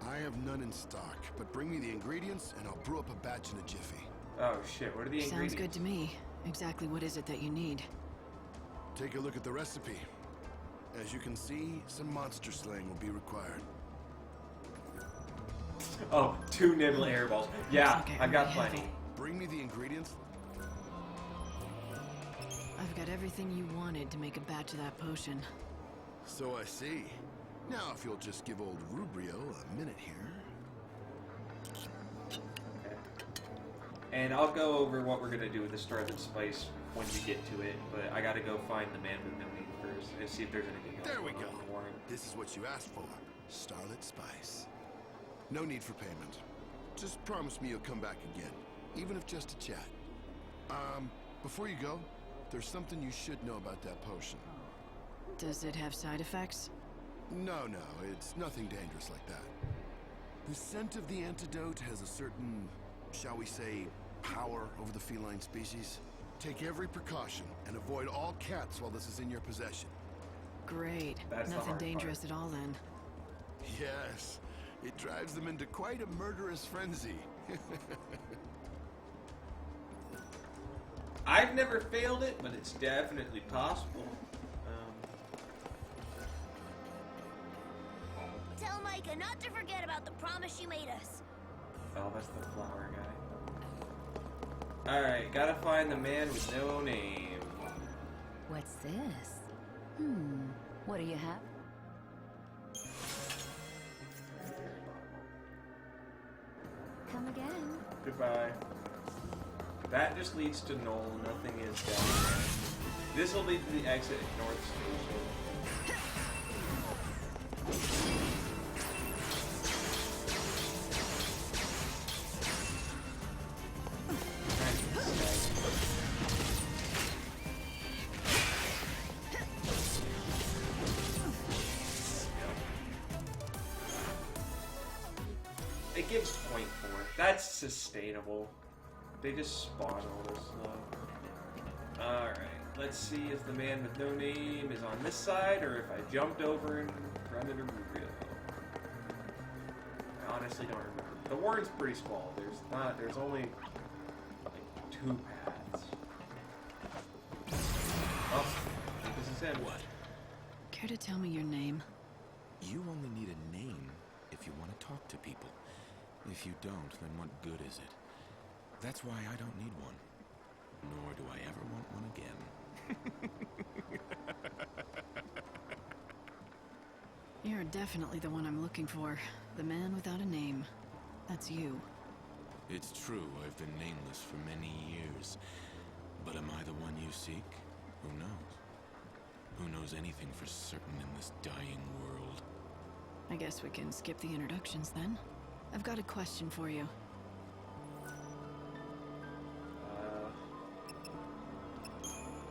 I have none in stock, but bring me the ingredients and I'll brew up a batch in a jiffy. Oh shit, what are the ingredients? Sounds good to me. Exactly what is it that you need? Take a look at the recipe. As you can see, some monster slaying will be required. Oh, 2 nibble hairballs. Yeah, Okay, I've got I have plenty. it. Bring me the ingredients. I've got everything you wanted to make a batch of that potion. So I see. Now if you'll just give old Rubio a minute here. Okay. And I'll go over what we're gonna do with the Starlit Spice when we get to it, but I gotta go find the man with no name first and see if there's anything else. There we going go. on in Warren. This is what you asked for. Starlit Spice. No need for payment. Just promise me you'll come back again, even if just to chat. Before you go, there's something you should know about that potion. Does it have side effects? No, it's nothing dangerous like that. The scent of the antidote has a certain, shall we say, power over the feline species. Take every precaution and avoid all cats while this is in your possession. Great. That's the Nothing hard dangerous at all then. Yes, it drives them into quite a murderous frenzy. I've never failed it, but it's definitely possible. Tell Micah not to forget about the promise you made us. Oh, that's the flower guy. Alright, gotta find the man with no name. What's this? What do you have? Come again. Goodbye. That just leads to Knoll. Nothing is down there. This will lead to the exit at North Station. It gives point for it. That's sustainable. They just spawn all this stuff. Alright. Let's see if the man with no name is on this side, or if I jumped over and run into Rubio. I honestly don't remember. The warren's pretty small. There's only like 2 paths. Oh, this is him. What? Care to tell me your name? You only need a name if you want to talk to people. If you don't, then what good is it? That's why I don't need one. Nor do I ever want one again. You're definitely the one I'm looking for. The man without a name. That's you. It's true, I've been nameless for many years. But am I the one you seek? Who knows? Who knows anything for certain in this dying world? I guess we can skip the introductions then. I've got a question for you.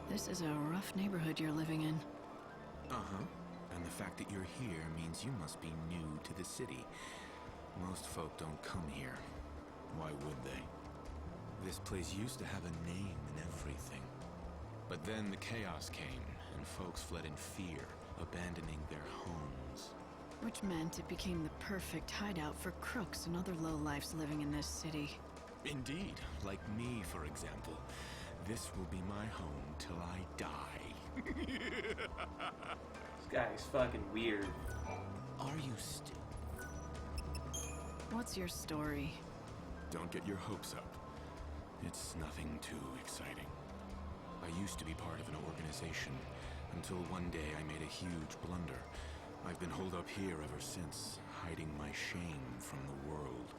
This is a rough neighborhood you're living in. Uh-huh. And the fact that you're here means you must be new to the city. Most folk don't come here. Why would they? This place used to have a name and everything. But then the chaos came, and folks fled in fear, abandoning their homes. Which meant it became the perfect hideout for crooks and other lowlifes living in this city. Indeed. Like me, for example. This will be my home till I die. This guy's fucking weird. Are you still? What's your story? Don't get your hopes up. It's nothing too exciting. I used to be part of an organization, until one day I made a huge blunder. I've been holed up here ever since, hiding my shame from the world.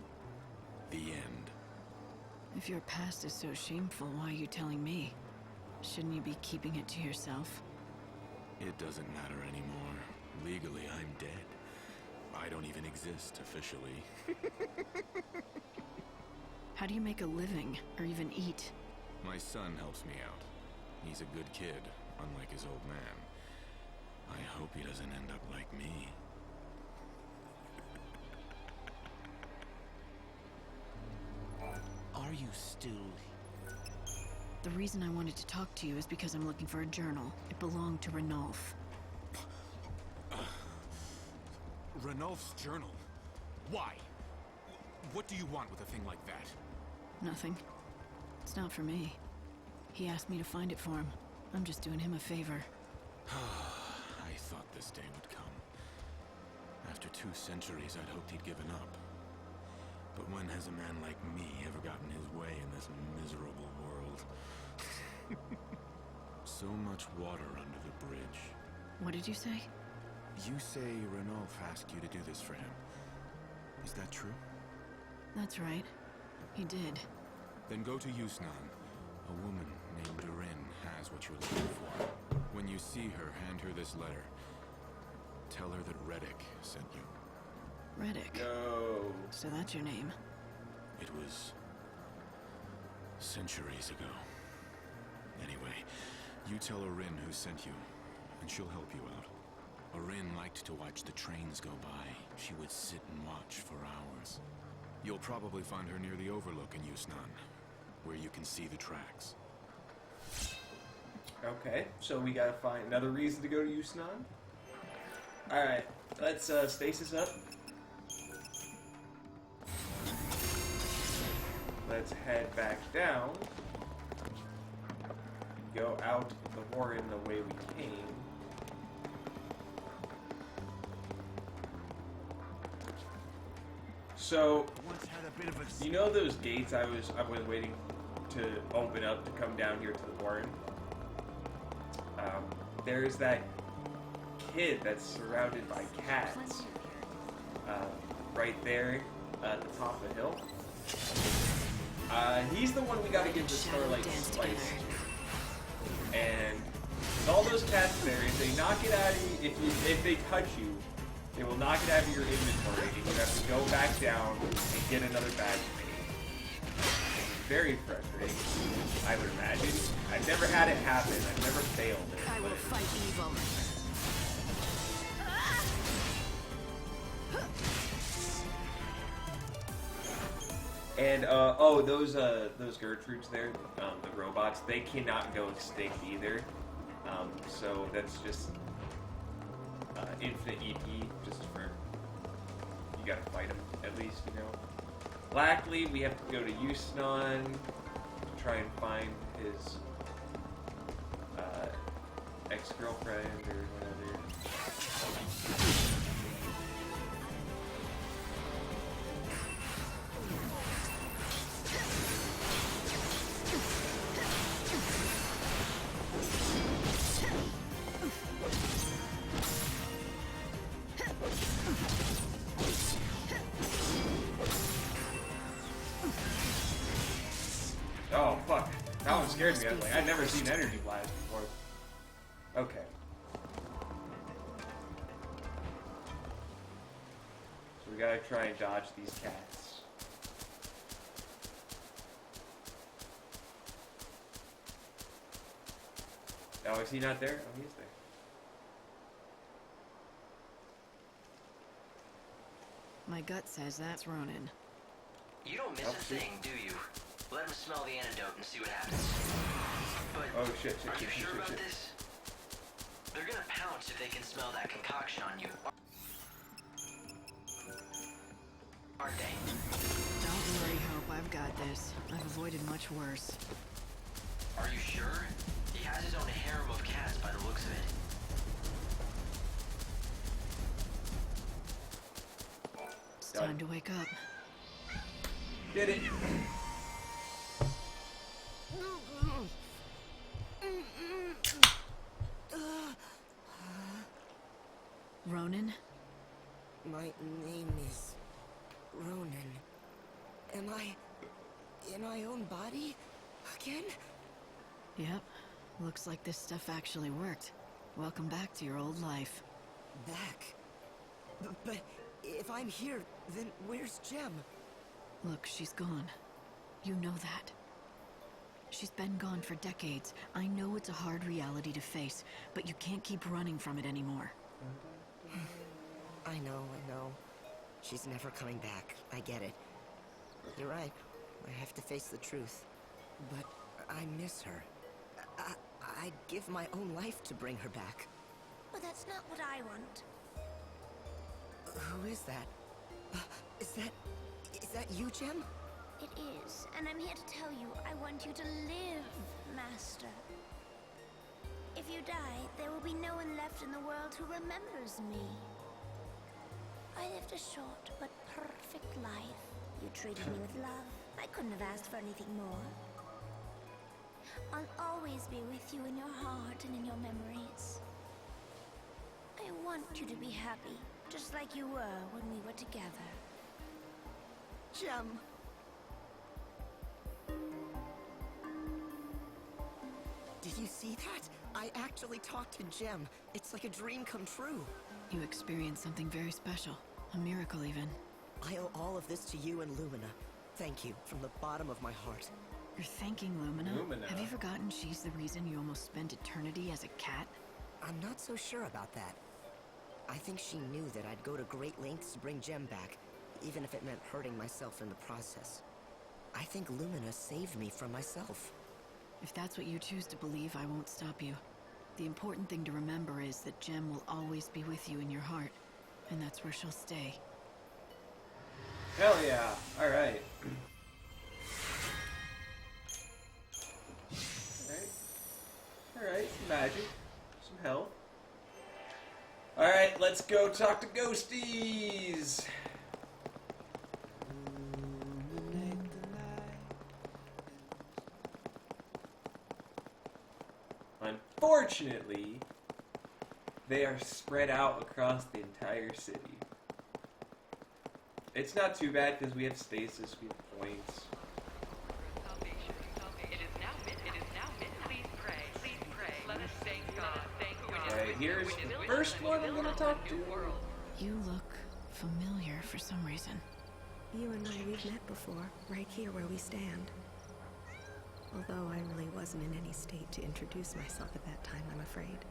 The end. If your past is so shameful, why are you telling me? Shouldn't you be keeping it to yourself? It doesn't matter anymore. Legally, I'm dead. I don't even exist officially. How do you make a living, or even eat? My son helps me out. He's a good kid, unlike his old man. I hope he doesn't end up like me. Are you still... The reason I wanted to talk to you is because I'm looking for a journal. It belonged to Ranulph. Ranulph's journal? Why? What do you want with a thing like that? Nothing. It's not for me. He asked me to find it for him. I'm just doing him a favor. I thought this day would come. After 2 centuries, I'd hoped he'd given up. But when has a man like me ever gotten his way in this miserable world? So much water under the bridge. What did you say? You say Ranulph asked you to do this for him. Is that true? That's right. He did. Then go to Yusnan. A woman named Durin has what you're looking for. When you see her, hand her this letter. Tell her that Reddick sent you. Reddick? No. So that's your name? It was... centuries ago. Anyway, you tell Orin who sent you, and she'll help you out. Orin liked to watch the trains go by. She would sit and watch for hours. You'll probably find her near the Overlook in Yusnan, where you can see the tracks. Okay, so we gotta find another reason to go to Yusnan. Alright, let's stasis up. Let's head back down. Go out the warren the way we came. So, you know those gates I was waiting to open up to come down here to the warren? There's that kid that's surrounded by cats. Right there at the top of the hill. He's the one we gotta give the Starlight Spice. And with all those cats there, if they knock it out of you, if they touch you, they will knock it out of your inventory, and you have to go back down and get another badge made. Very frustrating, I would imagine. I've never had it happen. I've never failed it. I will fight evil. And those Gertrudes there, the robots, they cannot go extinct either. So that's just infinite EP, just for, you gotta fight him, at least, you know. Lackley, we have to go to Yusnon to try and find his ex-girlfriend or whatever. Oh, fuck. That one scared me. I was like, I'd never seen energy blast before. Okay. So we gotta try and dodge these cats. Oh, is he not there? Oh, he's there. My gut says that's Ronan. You don't miss a thing, do you? Let him smell the antidote and see what happens. But oh shit, are you sure about this? They're gonna pounce if they can smell that concoction on you. Aren't they? Don't worry, Hope. I've got this. I've avoided much worse. Are you sure? He has his own harem of cats by the looks of it. It's time to wake up. Did it. Ronan? My name is Ronan. Am I in my own body again? Yep. Looks like this stuff actually worked. Welcome back to your old life. Back? But if I'm here, then where's Jem? Look, she's gone. You know that. She's been gone for decades. I know it's a hard reality to face, but you can't keep running from it anymore. I know. She's never coming back. I get it. You're right. I have to face the truth. But I miss her. I'd give my own life to bring her back. But that's not what I want. Who is that? Is that you, Jem? It is, and I'm here to tell you I want you to live, Master. If you die, there will be no one left in the world who remembers me. I lived a short but perfect life. You treated me with love. I couldn't have asked for anything more. I'll always be with you in your heart and in your memories. I want you to be happy, just like you were when we were together. Jem. Did you see that? I actually talked to Jem. It's like a dream come true. You experienced something very special. A miracle, even. I owe all of this to you and Lumina. Thank you, from the bottom of my heart. You're thanking Lumina? Lumina? Have you forgotten she's the reason you almost spent eternity as a cat? I'm not so sure about that. I think she knew that I'd go to great lengths to bring Jem back, even if it meant hurting myself in the process. I think Lumina saved me from myself. If that's what you choose to believe, I won't stop you. The important thing to remember is that Jem will always be with you in your heart, and that's where she'll stay. Hell yeah! Alright. Alright, some magic. Some health. Alright, let's go talk to Ghosties! Unfortunately, they are spread out across the entire city. It's not too bad because we have stasis, we have points. It is now midnight. Please pray. Let us thank God. Okay, here's the first one I'm gonna talk to. You look familiar for some reason. You and we've met before, right here where we stand. Although I really wasn't in any state to introduce myself at that time, I'm afraid.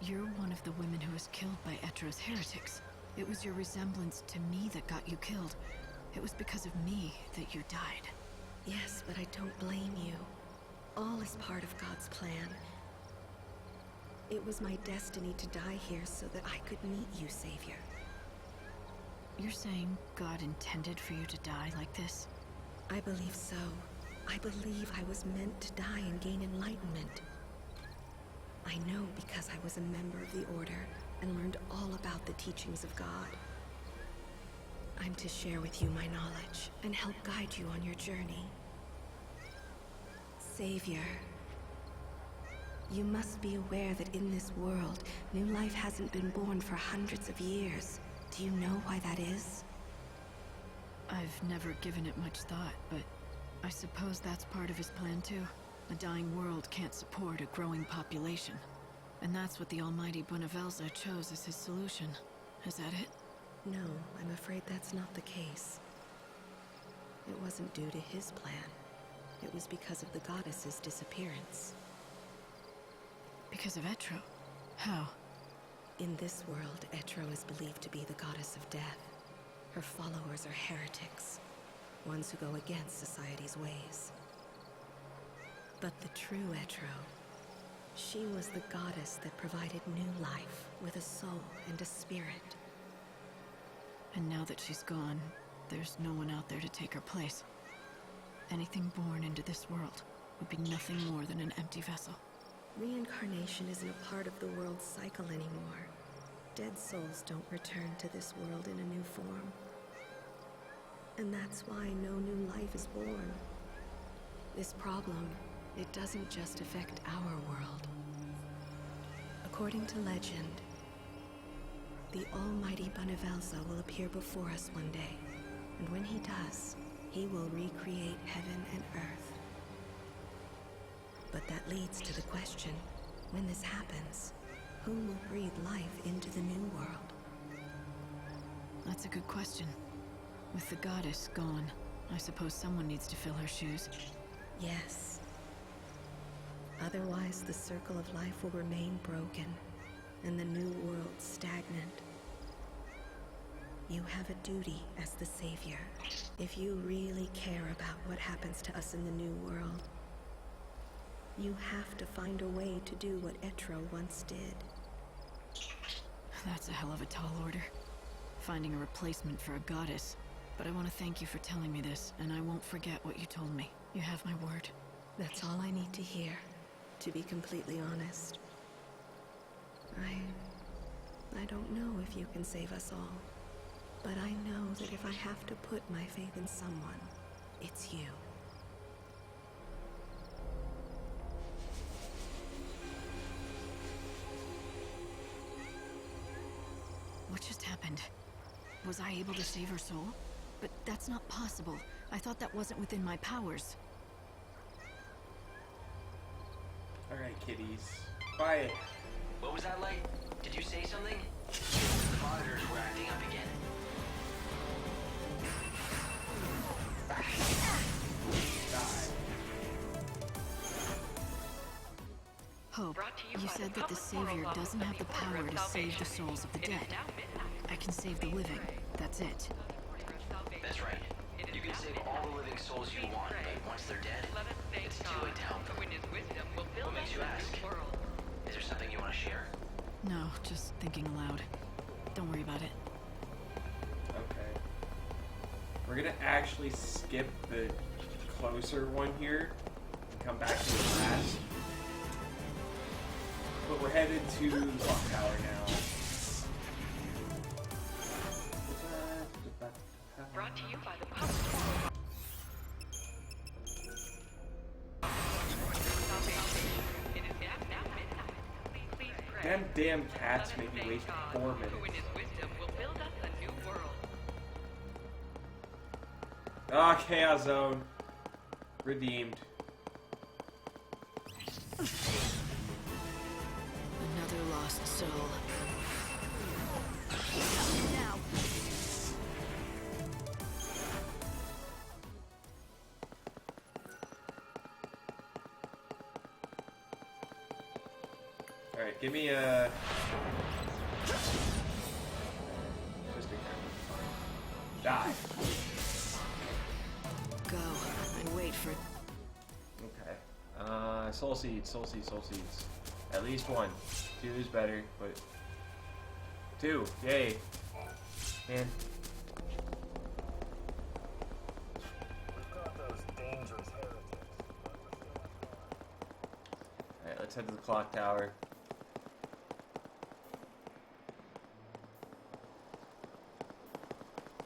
You're one of the women who was killed by Etra's heretics. It was your resemblance to me that got you killed. It was because of me that you died. Yes, but I don't blame you. all is part of God's plan. It was my destiny to die here so that I could meet you, Savior. You're saying God intended for you to die like this? I believe so. I believe I was meant to die and gain enlightenment. I know because I was a member of the Order and learned all about the teachings of God. I'm to share with you my knowledge and help guide you on your journey. Savior, you must be aware that in this world, new life hasn't been born for hundreds of years. Do you know why that is? I've never given it much thought, but I suppose that's part of his plan too. A dying world can't support a growing population. And that's what the almighty Buenavelza chose as his solution. Is that it? No, I'm afraid that's not the case. It wasn't due to his plan. It was because of the goddess's disappearance. Because of Etro? How? In this world, Etro is believed to be the goddess of death. Her followers are heretics, ones who go against society's ways. But the true Etro, she was the goddess that provided new life with a soul and a spirit. And now that she's gone, there's no one out there to take her place. Anything born into this world would be nothing more than an empty vessel. Reincarnation isn't a part of the world's cycle anymore. Dead souls don't return to this world in a new form. And that's why no new life is born. This problem, it doesn't just affect our world. According to legend, the almighty Buenavelza will appear before us one day, and when he does, he will recreate heaven and earth. But that leads to the question, when this happens, who will breathe life into the new world? That's a good question. With the goddess gone, I suppose someone needs to fill her shoes. Yes. Otherwise, the circle of life will remain broken, and the new world stagnant. You have a duty as the Savior. If you really care about what happens to us in the new world, you have to find a way to do what Etro once did. That's a hell of a tall order. Finding a replacement for a goddess. But I want to thank you for telling me this, and I won't forget what you told me. You have my word. That's all I need to hear, to be completely honest. I don't know if you can save us all, but I know that if I have to put my faith in someone, it's you. What just happened? Was I able to save her soul? But that's not possible. I thought that wasn't within my powers. Alright, kitties. Quiet. What was that like? Did you say something? The monitors were acting up again. Hope, you said that the Savior doesn't have the power to save the souls of the dead. I can save the living. That's it. That's right. You can save all the living souls you want, but once they're dead, it's too late to help them. What makes you ask? Is there something you want to share? No, just thinking aloud. Don't worry about it. Okay. We're gonna actually skip the closer one here and come back to the last. But we're headed to Clock Tower now. Brought to you by the public. It is now midnight. Please pray. Them damn cats make me wait 4 minutes. Who in his wisdom will build us a new world. Ah, Chaos Zone. Redeemed. Another lost soul. Now. Alright, give me a... Die. Go and wait for... Okay. Soul seeds, soul seeds, soul seeds. At least one. 2 is better, but 2, yay. Man. Alright, let's head to the clock tower.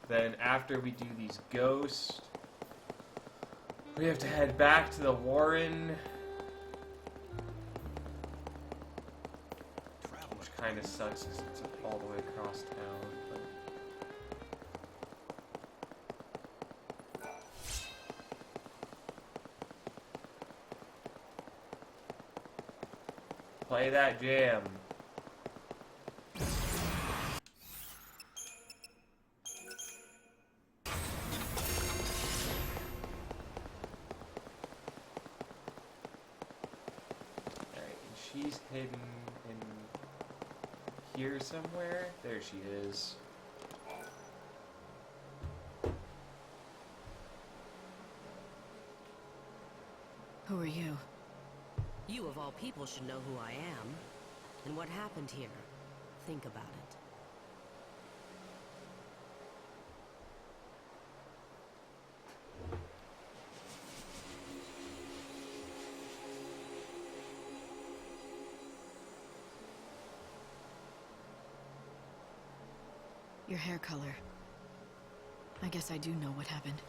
Then after we do these ghosts, we have to head back to the Warren. Which kind of sucks because it's all the way across town. But... play that jam. She's hidden in here somewhere. There she is. Who are you? You of all people should know who I am. And what happened here. Think about it. Your hair color. I guess I do know what happened.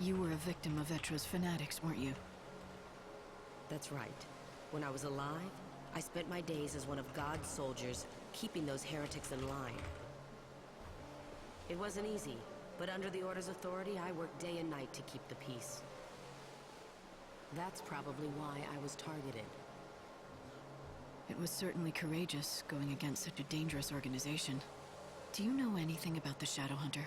You were a victim of Vetra's fanatics, weren't you? That's right. When I was alive, I spent my days as one of God's soldiers, keeping those heretics in line. It wasn't easy, but under the Order's authority, I worked day and night to keep the peace. That's probably why I was targeted. It was certainly courageous, going against such a dangerous organization. Do you know anything about the Shadowhunter?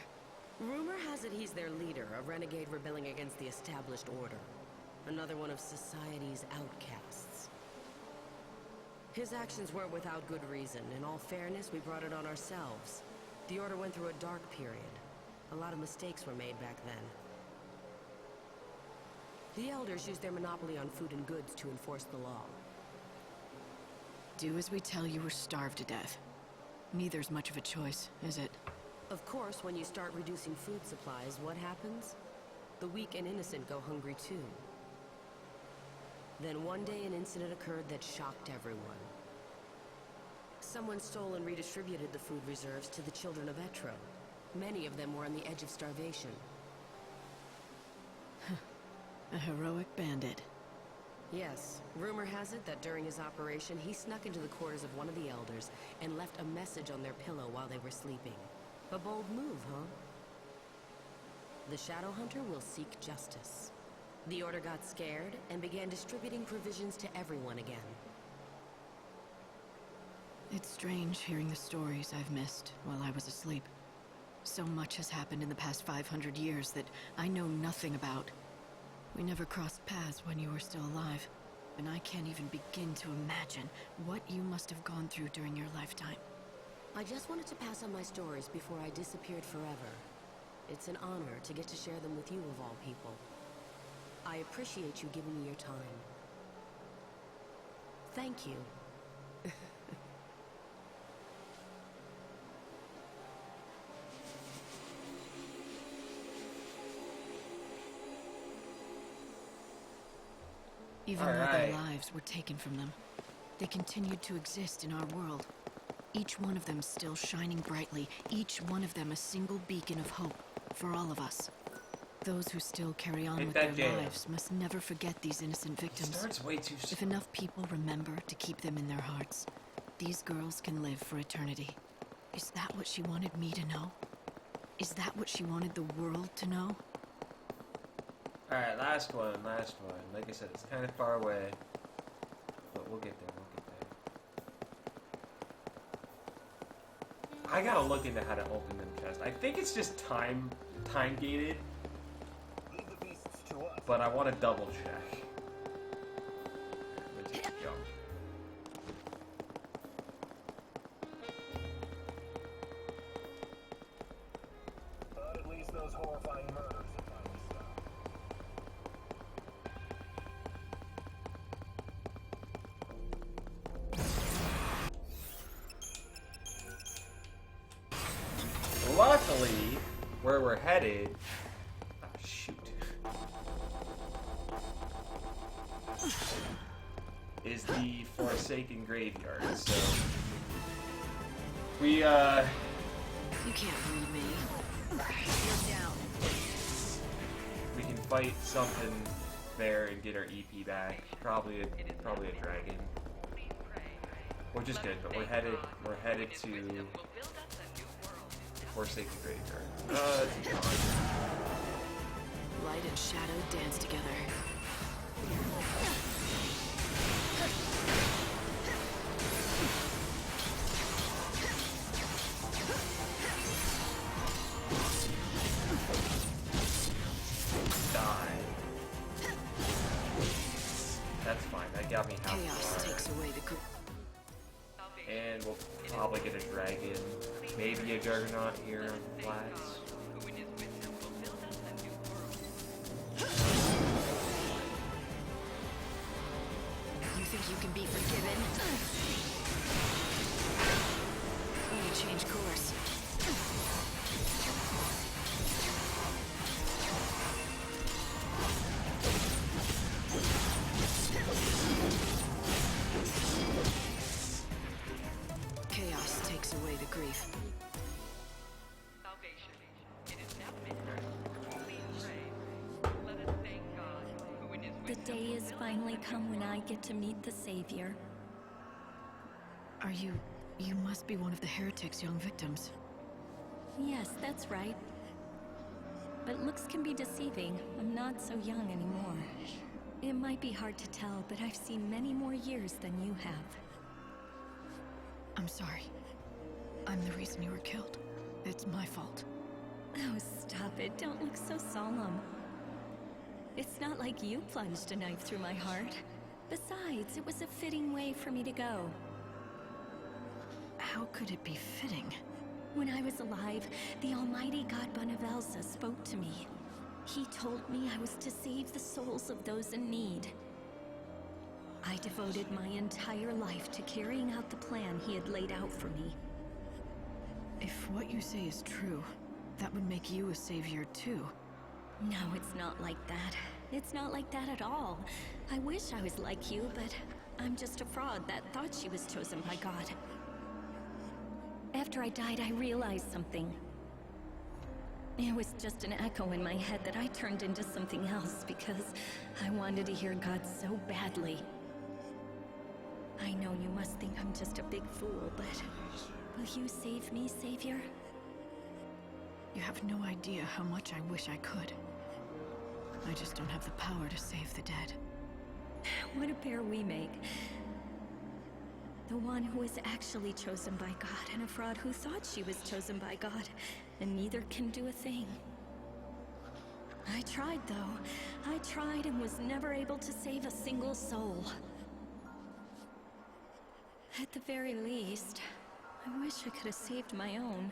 Rumor has it he's their leader, a renegade rebelling against the established order. Another one of society's outcasts. His actions weren't without good reason. In all fairness, we brought it on ourselves. The Order went through a dark period. A lot of mistakes were made back then. The Elders used their monopoly on food and goods to enforce the law. Do as we tell you or starve to death. Neither's much of a choice, is it? Of course, when you start reducing food supplies, what happens? The weak and innocent go hungry too. Then one day an incident occurred that shocked everyone. Someone stole and redistributed the food reserves to the children of Etro. Many of them were on the edge of starvation. A heroic bandit. Yes. Rumor has it that during his operation, he snuck into the quarters of one of the Elders and left a message on their pillow while they were sleeping. A bold move, huh? The Shadowhunter will seek justice. The Order got scared and began distributing provisions to everyone again. It's strange hearing the stories I've missed while I was asleep. So much has happened in the past 500 years that I know nothing about. We never crossed paths when you were still alive, and I can't even begin to imagine what you must have gone through during your lifetime. I just wanted to pass on my stories before I disappeared forever. It's an honor to get to share them with you of all people. I appreciate you giving me your time. Thank you. Even though their lives were taken from them, they continued to exist in our world. Each one of them still shining brightly, each one of them a single beacon of hope for all of us. Those who still carry on with their lives must never forget these innocent victims. Starts way too soon. If enough people remember to keep them in their hearts, these girls can live for eternity. Is that what she wanted me to know? Is that what she wanted the world to know? Alright, last one. Like I said, it's kind of far away. But we'll get there, I gotta look into how to open them chests. I think it's just time gated. But I want to double check. Let's just jump. But at least those horrifying murders have finally stopped. luckily, where we're headed... Oh, shoot. Is the Forsaken Graveyard, so... We, You can't read me. You're down. We can fight something there and get our EP back. Probably a dragon. Which is good, but we're headed to Forsaken Graveyard. It's gone. Light and shadow dance together. Die. That's fine. That got me half Chaos takes away the grip. And we'll probably get a dragon. Maybe a Juggernaut here on the flats. You think you can be forgiven? You change course. Chaos takes away the grief. Salvation. It is now midnight. Please pray. Let us thank God, who in his The wisdom day has finally come when I get to meet the Savior. Are you... You must be one of the heretics' young victims. Yes, that's right. But looks can be deceiving. I'm not so young anymore. It might be hard to tell, but I've seen many more years than you have. I'm sorry. I'm the reason you were killed. It's my fault. Oh, stop it. Don't look so solemn. It's not like you plunged a knife through my heart. Besides, it was a fitting way for me to go. How could it be fitting? When I was alive, the almighty god Bonavelsa spoke to me. He told me I was to save the souls of those in need. I devoted my entire life to carrying out the plan he had laid out for me. If what you say is true, that would make you a savior too. No, it's not like that. It's not like that at all. I wish I was like you, but I'm just a fraud that thought she was chosen by God. After I died, I realized something. It was just an echo in my head that I turned into something else because I wanted to hear God so badly. I know you must think I'm just a big fool, but will you save me, Savior? You have no idea how much I wish I could. I just don't have the power to save the dead. What a pair we make. The one who was actually chosen by God, and a fraud who thought she was chosen by God, and neither can do a thing. I tried, though. I tried and was never able to save a single soul. At the very least, I wish I could have saved my own.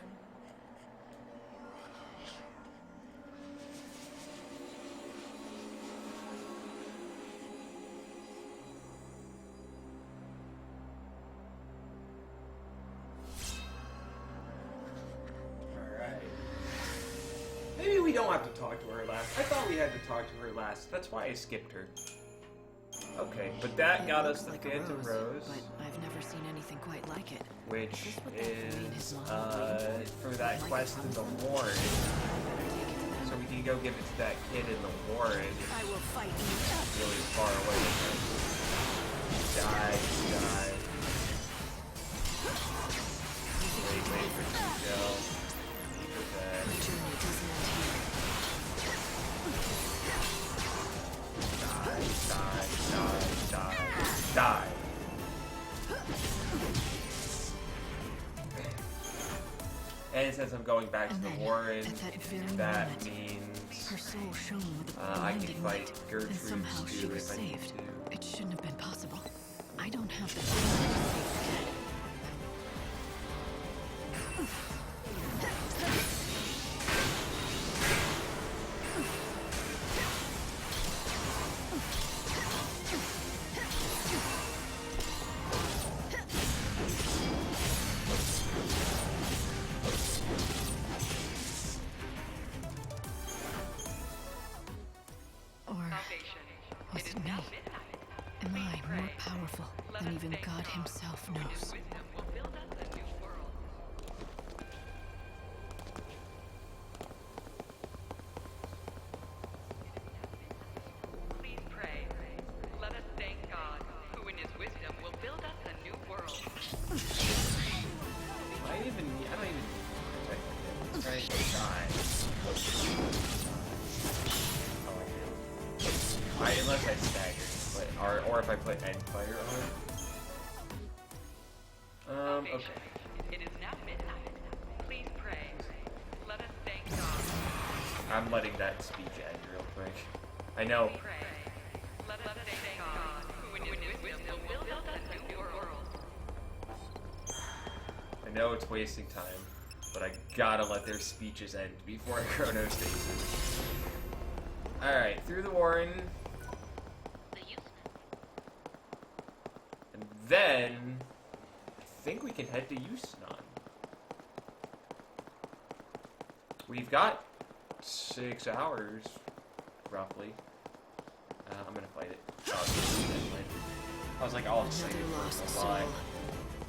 Maybe we don't have to talk to her last. I thought we had to talk to her last. That's why I skipped her. Okay, but that got us the Phantom Rose. But I've never seen anything quite like it. Which is, for that quest in the Warren. So we can go give it to that kid in the Warren. I will fight you. Really far away from him. Die. Wait for Chico. My journey doesn't end here. Die. And since I'm going back to the Warren, that means her soul shone with a I can blinding fight light, Gertrude and somehow she too was if I need saved. to. It shouldn't have been possible. I don't have the power to save the dead. Am I more powerful than even God himself knows? Please pray. Let us thank God, who in his wisdom will build us a new world. I don't even trying to die. Unless I stagger, but or if I put end fire on. Okay. It is now midnight. Please pray. Let us thank God. I'm letting that speech end real quick. I know. Let us thank God, who in his wisdom will build us a new world. I know it's wasting time, but I gotta let their speeches end before I chronostasis. Alright, through the Warren. And then I think we can head to Yusnan. We've got 6 hours, roughly. I'm gonna fight it. I was like all excited for a lie.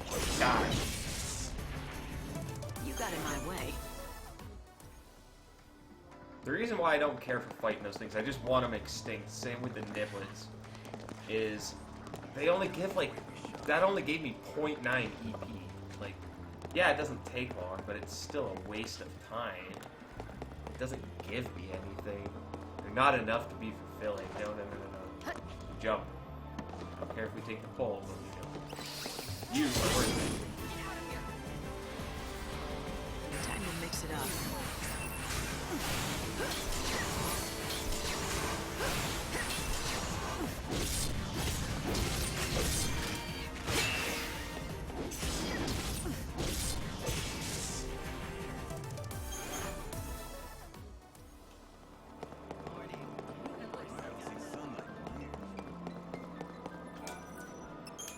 Oh gosh. You got in my way. The reason why I don't care for fighting those things, I just want them extinct. Same with the niblets. Is they only give that only gave me 0.9 EP. Like, yeah, it doesn't take long, but it's still a waste of time. It doesn't give me anything. They're not enough to be fulfilling. No. Jump. I don't care if we take the pole, but we don't. You are worth it. Time to mix it up.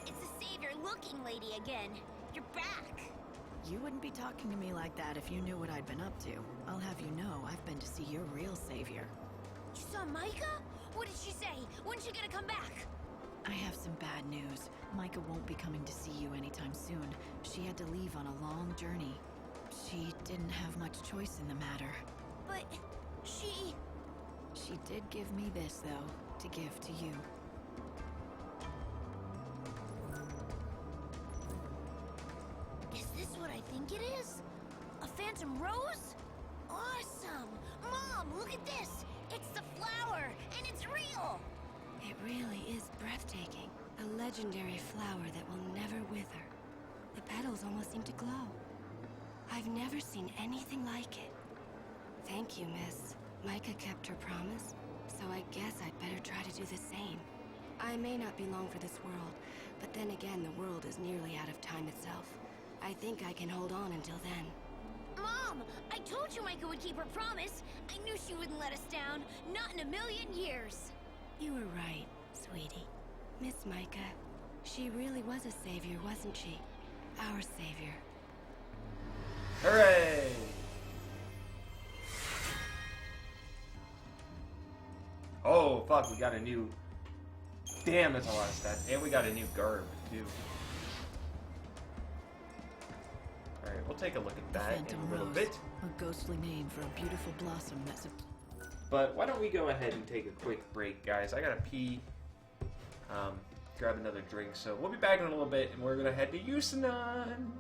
It's the savior-looking lady again. You're back. You wouldn't be talking to me like that if you knew what I'd been up to. I'll have you know I've been to see your real savior. You saw Micah? What did she say? When's she gonna come back? I have some bad news. Micah won't be coming to see you anytime soon. She had to leave on a long journey. She didn't have much choice in the matter. But she did give me this, though, to give to you. Is this what I think it is? A phantom rose? Awesome! Mom, look at this! It's the flower, and it's real! It really is breathtaking. A legendary flower that will never wither. The petals almost seem to glow. I've never seen anything like it. Thank you, miss. Micah kept her promise, so I guess I'd better try to do the same. I may not be long for this world, but then again, the world is nearly out of time itself. I think I can hold on until then. Mom! I told you Micah would keep her promise! I knew she wouldn't let us down! Not in a million years! You were right, sweetie. Miss Micah, she really was a savior, wasn't she? Our savior. Hooray! Oh, fuck, we got a new... Damn, that's a lot of stats. And we got a new garb, too. Alright, we'll take a look at that in a little bit. A ghostly name for a beautiful blossom that's a... But why don't we go ahead and take a quick break, guys. I gotta pee. Grab another drink. So we'll be back in a little bit, and we're gonna head to Yusnan.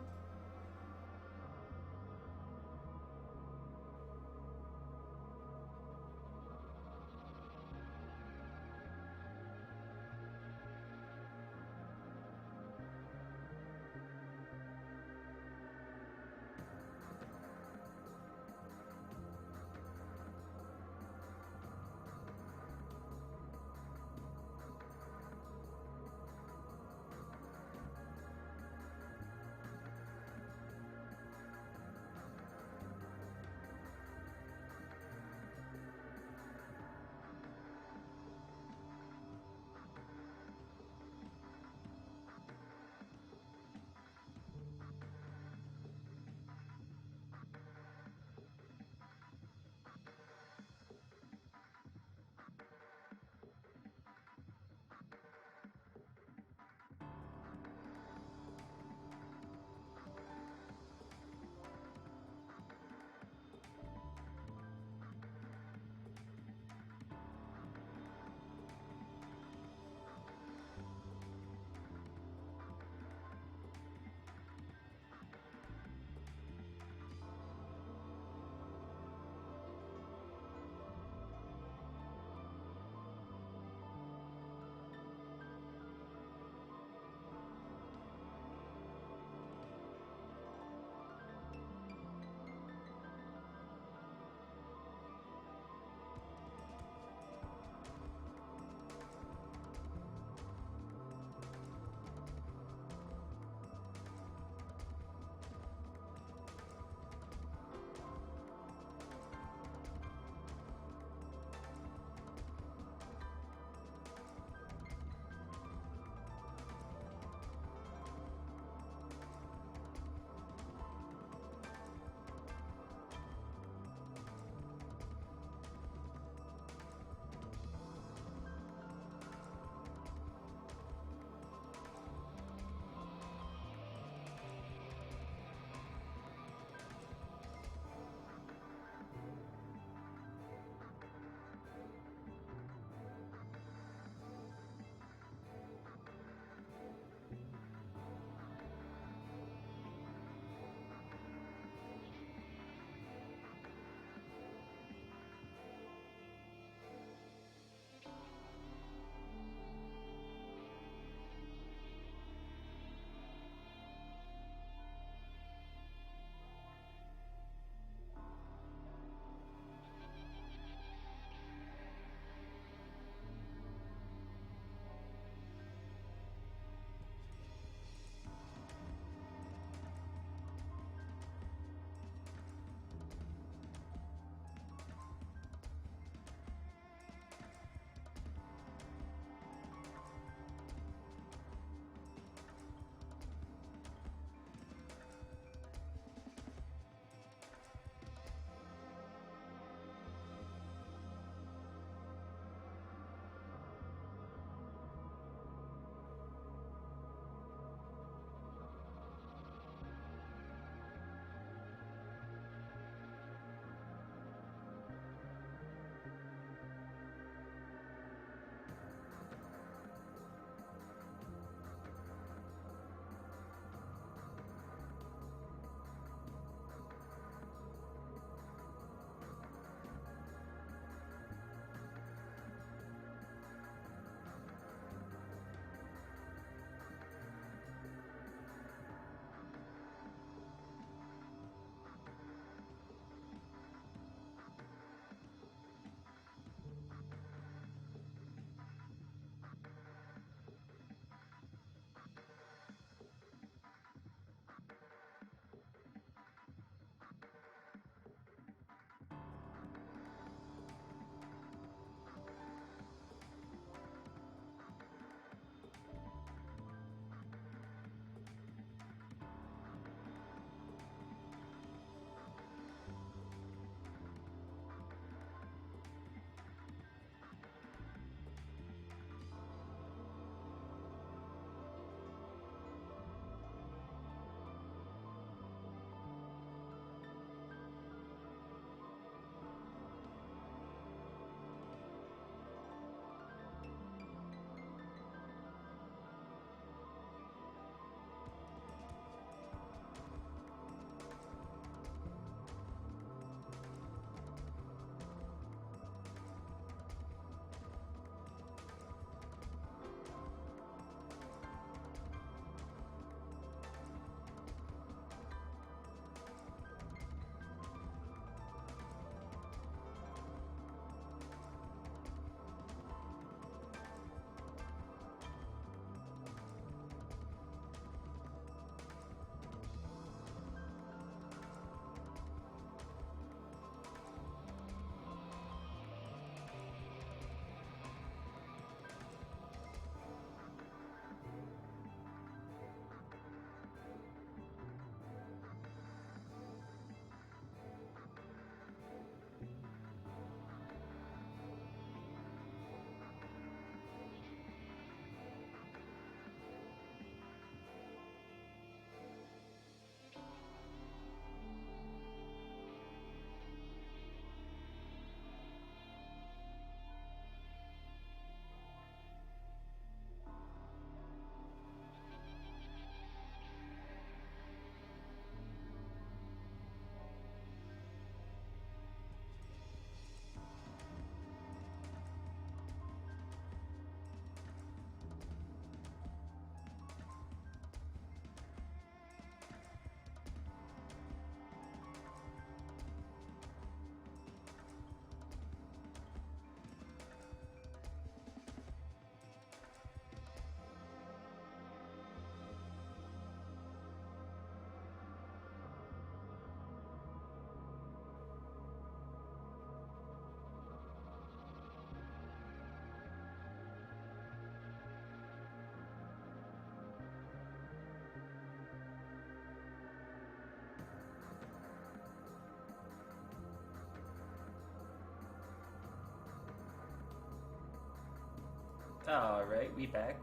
Alright, we back.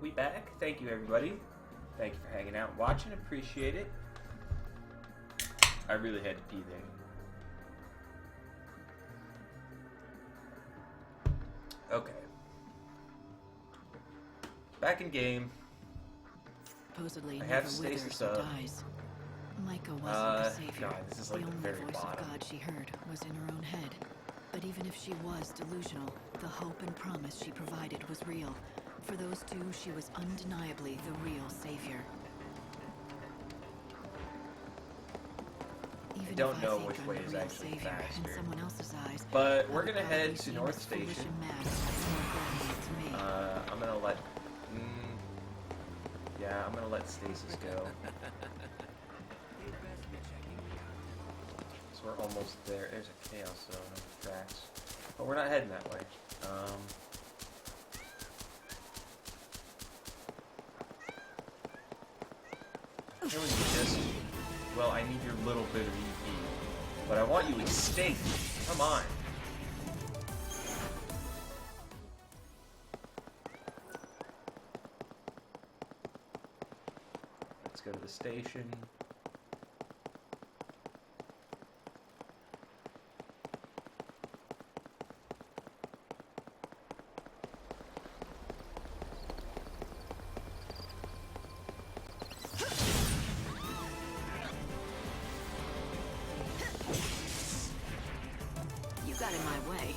Thank you, everybody. Thank you for hanging out and watching. Appreciate it. I really had to pee there. Okay. Back in game. Supposedly I never have to stay withers this or up. dies. Micah wasn't the savior. God, this is like the the only very voice bottom. of God she heard was in her own head. But even if she was delusional, the hope and promise she provided was real. For those two, she was undeniably the real savior. I don't know which way is actually in faster. someone else's eyes, But we're I would gonna probably head to seem North as foolish Station. and mad as more Gordon to me. I'm gonna let. Yeah, I'm gonna let Stasis go. So we're almost there. There's a chaos zone on the tracks, but we're not heading that way. Can we do this? Well, I need your little bit of EP, but I want you extinct. Come on. Let's go to the station. You got in my way.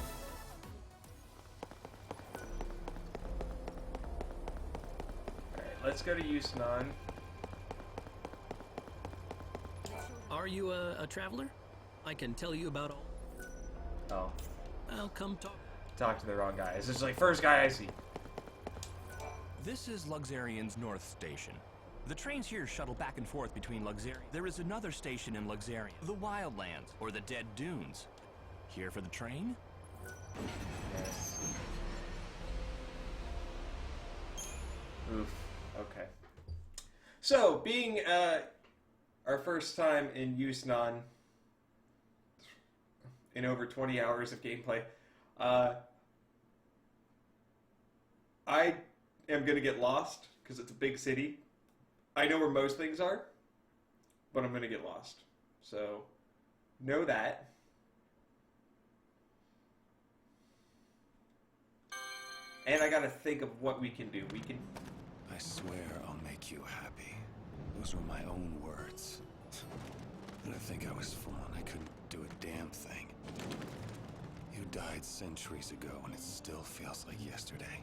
Alright, let's go to Yusnan. Are you a traveler? I can tell you about all. Oh. I'll come talk. Talk to the wrong guy. This is like first guy I see. This is Luxarian's North Station. The trains here shuttle back and forth between Luxarian. There is another station in Luxarian, the Wildlands, or the Dead Dunes. Here for the train? Yes. Oof. Okay. So, being our first time in Yusnan in over 20 hours of gameplay, I am going to get lost because it's a big city. I know where most things are, but I'm going to get lost. So, know that. And I gotta think of what we can do. We can... I swear I'll make you happy. Those were my own words. But I think I was fooling. I couldn't do a damn thing. You died centuries ago, and it still feels like yesterday.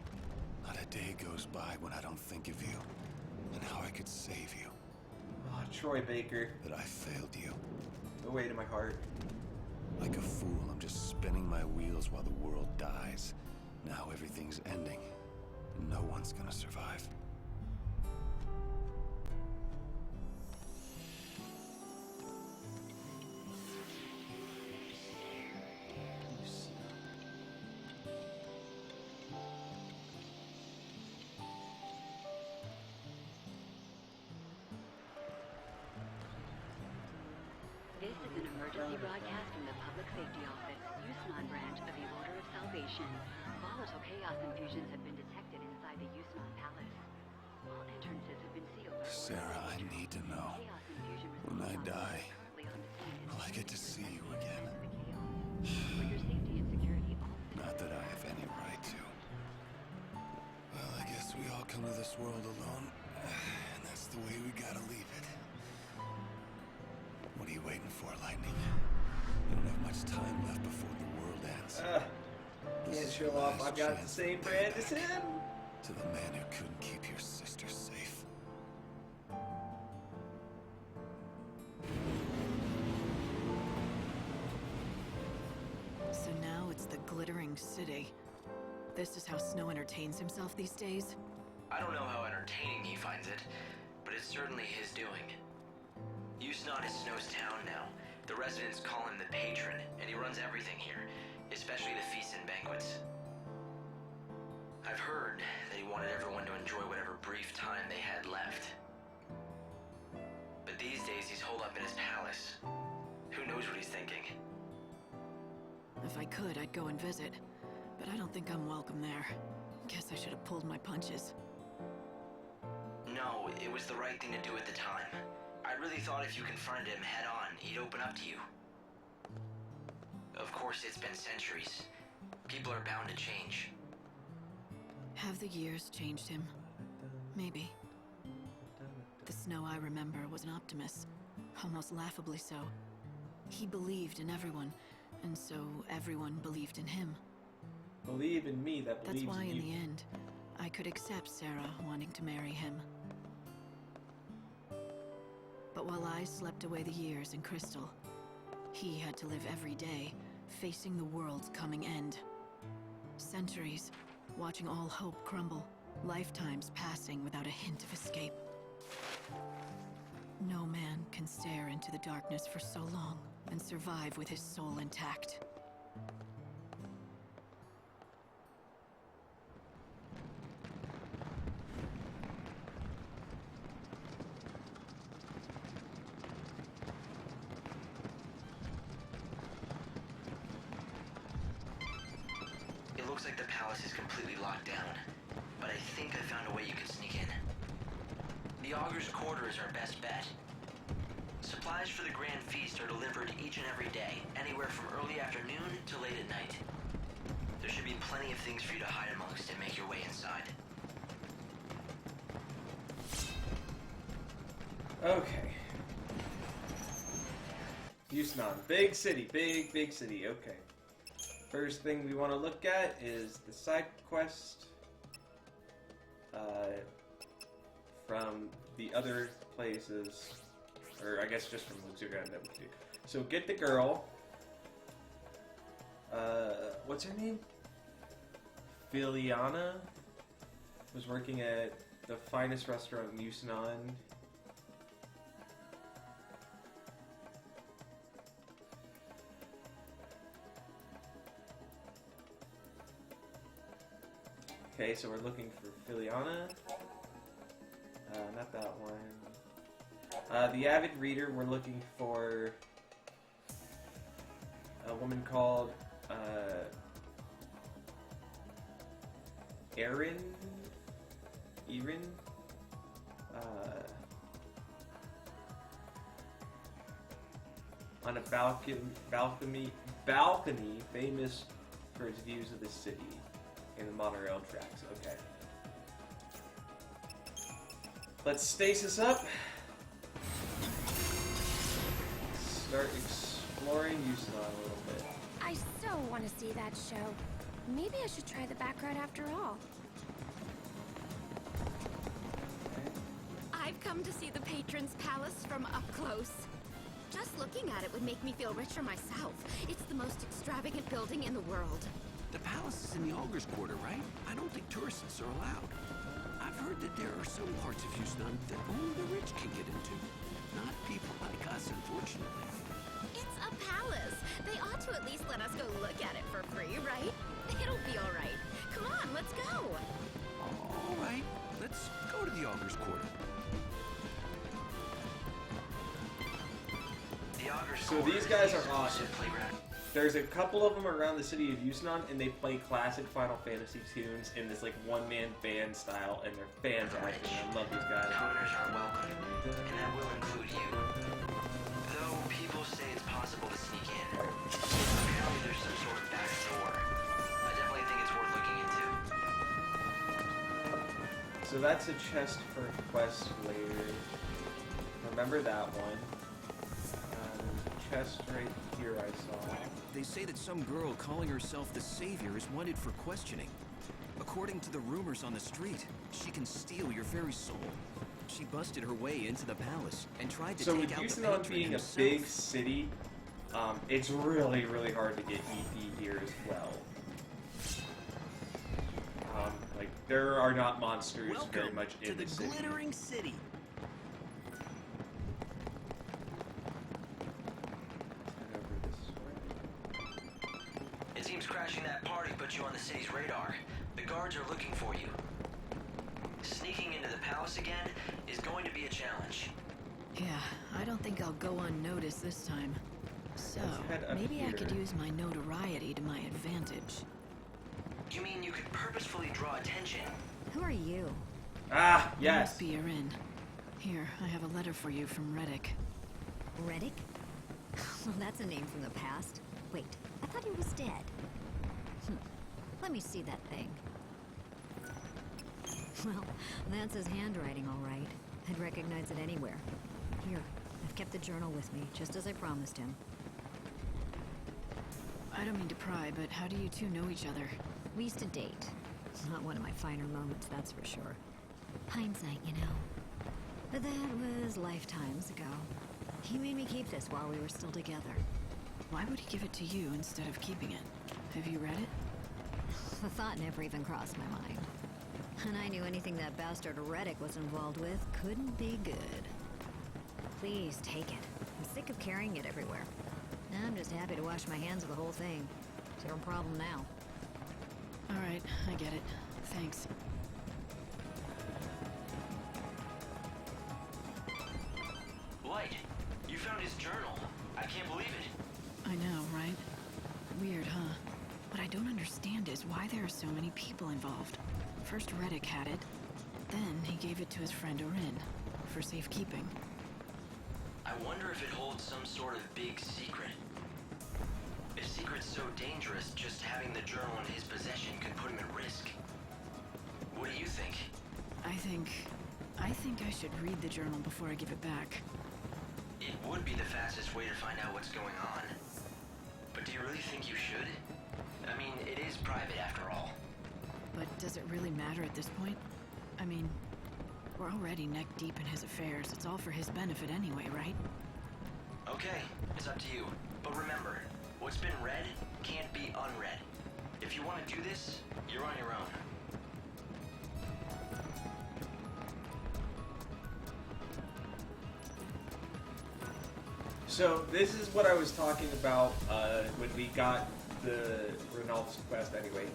Not a day goes by when I don't think of you, and how I could save you. Oh, Troy Baker. But I failed you. The weight of my heart. Like a fool, I'm just spinning my wheels while the world dies. Now everything's ending, and no one's gonna survive. This is an emergency broadcast from the Public Safety Office, Yusnan branch of the Order of Salvation. Volatile chaos infusions have been detected inside the Yusnan Palace. All entrances have been sealed. Sarah, I need to know. When I die, will I get to see you again? Not that I have any right to. Well, I guess we all come to this world alone, and that's the way we gotta leave it. What are you waiting for, Lightning? You don't have much time left before the world ends. Can't show off. I've got the same brand as him. To the man who couldn't keep your sister safe. So now it's the glittering city. This is how Snow entertains himself these days? I don't know how entertaining he finds it, but it's certainly his doing. Yusnan is Snow's town now. The residents call him the patron, and he runs everything here, especially the feasts and banquets. I've heard that he wanted everyone to enjoy whatever brief time they had left. But these days he's holed up in his palace. Who knows what he's thinking? If I could, I'd go and visit. But I don't think I'm welcome there. Guess I should have pulled my punches. No, it was the right thing to do at the time. I really thought if you confronted him head on, he'd open up to you. Of course, it's been centuries. People are bound to change. Have the years changed him? Maybe. The Snow I remember was an optimist, almost laughably so. He believed in everyone, and so everyone believed in him. Believe in me that believes That's why, in in you. the end, I could accept Sarah wanting to marry him. But while I slept away the years in Crystal, he had to live every day, facing the world's coming end. Centuries, watching all hope crumble, lifetimes passing without a hint of escape. No man can stare into the darkness for so long and survive with his soul intact. It looks like the palace is completely locked down, but I think I found a way you can sneak in. The Augur's Quarter is our best bet. Supplies for the grand feast are delivered each and every day, anywhere from early afternoon to late at night. There should be plenty of things for you to hide amongst and make your way inside. Okay. Yusnan, big city, big city. Okay. First thing we want to look at is the side quest from the other places, or I guess just from Luxurion that we can do. So get the girl. What's her name? Filiana was working at the finest restaurant in Yusnan. Okay, so we're looking for Filiana. Not that one. The Avid Reader, we're looking for a woman called Erin? On a balcony famous for its views of the city in the monorail tracks. Okay. Let's stasis up. Start exploring Yusnan a little bit. I so want to see that show. Maybe I should try the back ride after all. I've come to see the Patron's Palace from up close. Just looking at it would make me feel richer myself. It's the most extravagant building in the world. The palace is in the Augur's Quarter, right? I don't think tourists are allowed. I've heard that there are some parts of Yusnan that only the rich can get into. Not people like us, unfortunately. It's a palace. They ought to at least let us go look at it for free, right? It'll be all right. Come on, let's go. All right, let's go to the Augur's Quarter. The Augur's So Quarter these is guys the are awesome. exclusive playground. There's a couple of them around the city of Yusnan, and they play classic Final Fantasy tunes in this like one-man band style, and they're fantastic. I love these guys. Commoners are welcome, and that will include you. Though people say it's possible to sneak in. Apparently there's some sort of back door. I definitely think it's worth looking into. So that's a chest for quest later. Remember that one. There's a chest right here I saw. They say that some girl calling herself the Savior is wanted for questioning. According to the rumors on the street, she can steal your very soul. She busted her way into the palace and tried to So take with out the Yusnan patron being a himself. big city, it's really hard to get EP here as well. Like there are not monsters very much in the city. Glittering City. It seems crashing that party put you on the city's radar. The guards are looking for you. Sneaking into the palace again is going to be a challenge. Yeah, I don't think I'll go unnoticed this time. So, head up maybe I could here. use my notoriety to my advantage. You mean you could purposefully purposefully draw attention. Who are you? Ah, You yes. must be Erin. Here, I have a letter for you from Reddick. Reddick? Well, that's a name from the past. Wait, I thought he was dead. Let me see that thing. Well, that's his handwriting, all right. I'd recognize it anywhere. Here, I've kept the journal with me, just as I promised him. I don't mean to pry, but how do you two know each other? We used to date. Not one of my finer moments, that's for sure. Hindsight, you know. But that was lifetimes ago. He made me keep this while we were still together. Why would he give it to you instead of keeping it? Have you read it? The thought never even crossed my mind. And I knew anything that bastard Reddick was involved with couldn't be good. Please take it. I'm sick of carrying it everywhere. I'm just happy to wash my hands of the whole thing. Zero problem now. All right, I get it. Thanks. Light, you found his journal. I can't believe it. I know, right? Weird, huh? What I don't understand is why there are so many people involved. First Reddick had it, then he gave it to his friend Erin, for safekeeping. I wonder if it holds some sort of big secret. If secret's so dangerous, just having the journal in his possession could put him at risk. What do you think? I think I should read the journal before I give it back. It would be the fastest way to find out what's going on. But do you really think you should? I mean, it is private after all. But does it really matter at this point? I mean, we're already neck deep in his affairs. It's all for his benefit anyway, right? Okay, it's up to you. But remember, what's been read can't be unread. If you want to do this, you're on your own. So this is what I was talking about when we got the Renal's quest anyway.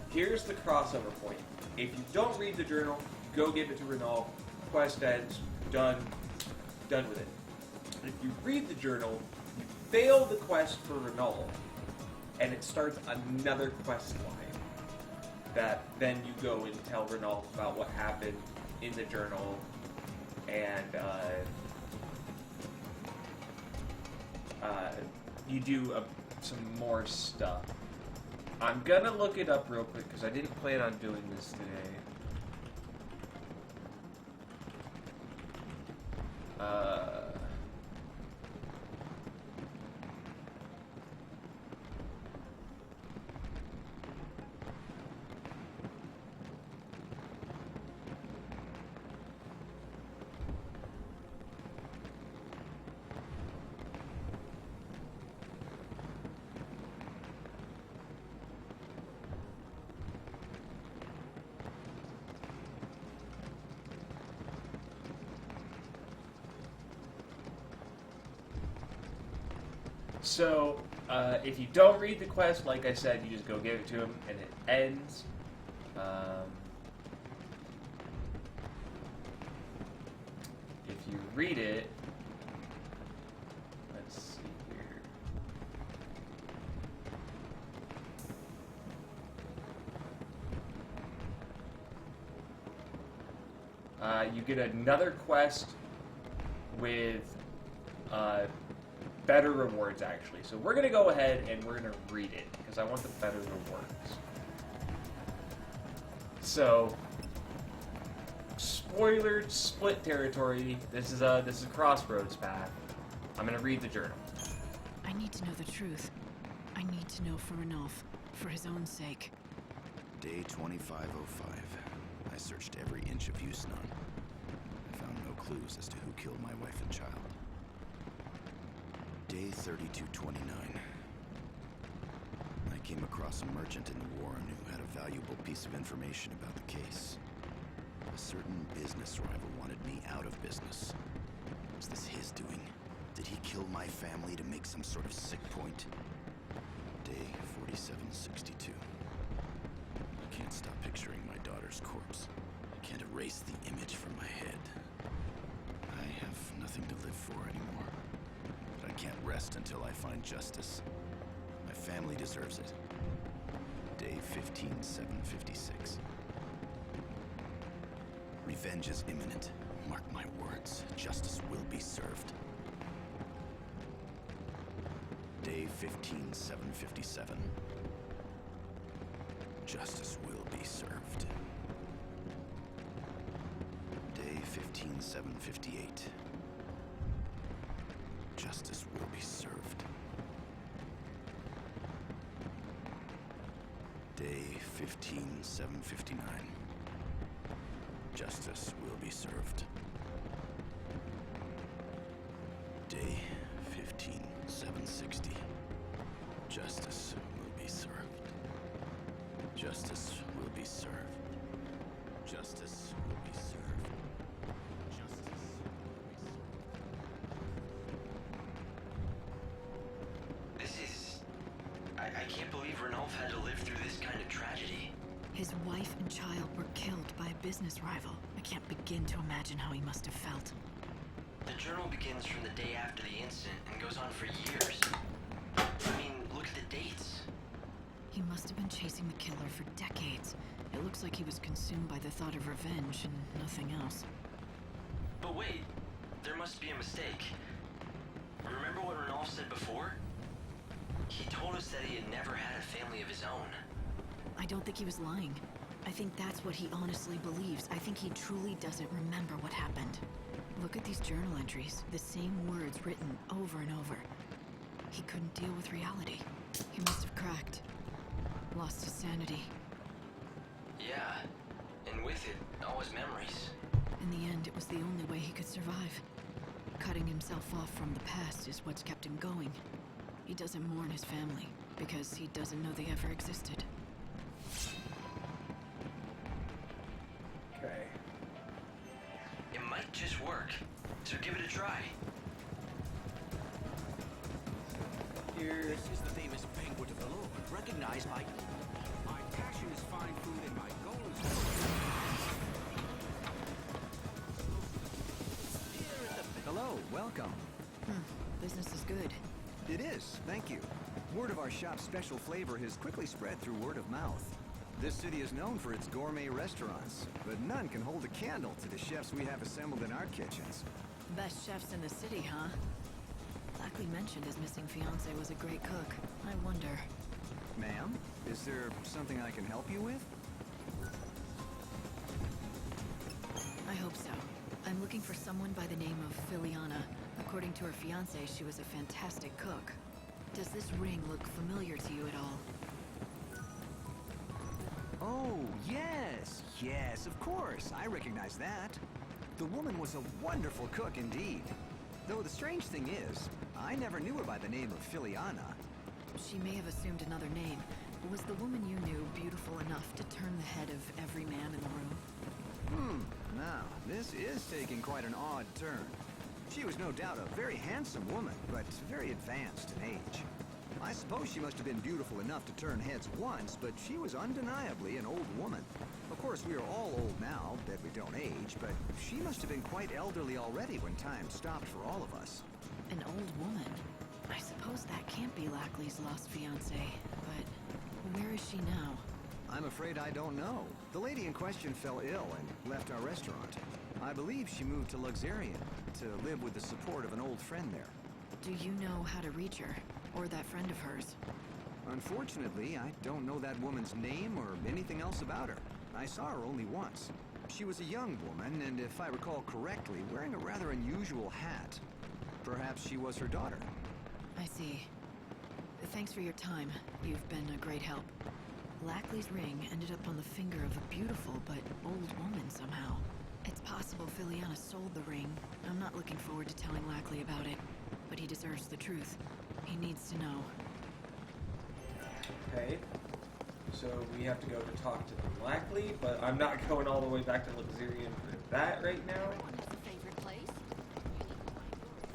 Here's the crossover point. If you don't read the journal, go give it to Renal. Quest ends. Done. Done with it. If you read the journal, you fail the quest for Renal, and it starts another quest line. That then you go and tell Renal about what happened in the journal, and you do some more stuff. I'm gonna look it up real quick because I didn't plan on doing this today. So, if you don't read the quest, like I said, you just go give it to him, and it ends. If you read it, let's see here. You get another quest with better rewards, actually. So we're going to go ahead and we're going to read it, because I want the better rewards. So, spoiler split territory. This is a crossroads path. I'm going to read the journal. I need to know the truth. I need to know for Ranulph, for his own sake. Day 2505. I searched every inch of Yusnan. I found no clues as to who killed my wife and child. Day 3229. I came across a merchant in the Warren who had a valuable piece of information about the case. A certain business rival wanted me out of business. Was this his doing? Did he kill my family to make some sort of sick point? Day 4762. I can't stop picturing my daughter's corpse. I can't erase the image from my head. I have nothing to live for anymore. But I can't rest until I find justice. My family deserves it. Day 15756. Revenge is imminent. Mark my words. Justice will be served. Day 15757. Justice will be served. Day 15758. Justice will be served. Day 15759. Justice will be served. Day 15760. Justice will be served. Justice will be served. Justice will be served. Justice will be served. This is... I can't believe Ranulph had to live through this kind of tragedy. His wife and child were killed by a business rival. I can't begin to imagine how he must have felt. The journal begins from the day after the incident and goes on for years. I mean, look at the dates. He must have been chasing the killer for decades. It looks like he was consumed by the thought of revenge and nothing else. But wait, there must be a mistake. Remember what Ranulph said before? He told us that he had never had a family of his own. I don't think he was lying. I think that's what he honestly believes. I think he truly doesn't remember what happened. Look at these journal entries. The same words written over and over. He couldn't deal with reality. He must have cracked. Lost his sanity. Yeah, and with it, all his memories. In the end, it was the only way he could survive. Cutting himself off from the past is what's kept him going. He doesn't mourn his family, because he doesn't know they ever existed. Okay. It might just work, so give it a try. Here. This is the famous banquet of the Lord, recognized by... My passion is fine food and my goal is... Hello, welcome. Business is good. It is, thank you. Word of our shop's special flavor has quickly spread through word of mouth. This city is known for its gourmet restaurants, but none can hold a candle to the chefs we have assembled in our kitchens. Best chefs in the city, huh? Lackley mentioned his missing fiance was a great cook. I wonder... Ma'am, is there something I can help you with? I hope so. I'm looking for someone by the name of Filiana. According to her fiance, she was a fantastic cook. Does this ring look familiar to you at all? Oh, yes, yes, of course. I recognize that. The woman was a wonderful cook indeed. Though the strange thing is, I never knew her by the name of Filiana. She may have assumed another name. Was the woman you knew beautiful enough to turn the head of every man in the room? Now, this is taking quite an odd turn. She was no doubt a very handsome woman, but very advanced in age. I suppose she must have been beautiful enough to turn heads once, but she was undeniably an old woman. Of course, we are all old now, that we don't age, but she must have been quite elderly already when time stopped for all of us. An old woman? I suppose that can't be Lackley's lost fiancée, but where is she now? I'm afraid I don't know. The lady in question fell ill and left our restaurant. I believe she moved to XIII to live with the support of an old friend there. Do you know how to reach her? Or that friend of hers? Unfortunately, I don't know that woman's name or anything else about her. I saw her only once. She was a young woman, and if I recall correctly, wearing a rather unusual hat. Perhaps she was her daughter. I see. Thanks for your time. You've been a great help. Lackley's ring ended up on the finger of a beautiful but old woman somehow. It's possible Filiana sold the ring. I'm not looking forward to telling Lackley about it, but he deserves the truth. He needs to know. Okay. So we have to go to talk to Lackley, but I'm not going all the way back to Luxurian for that right now.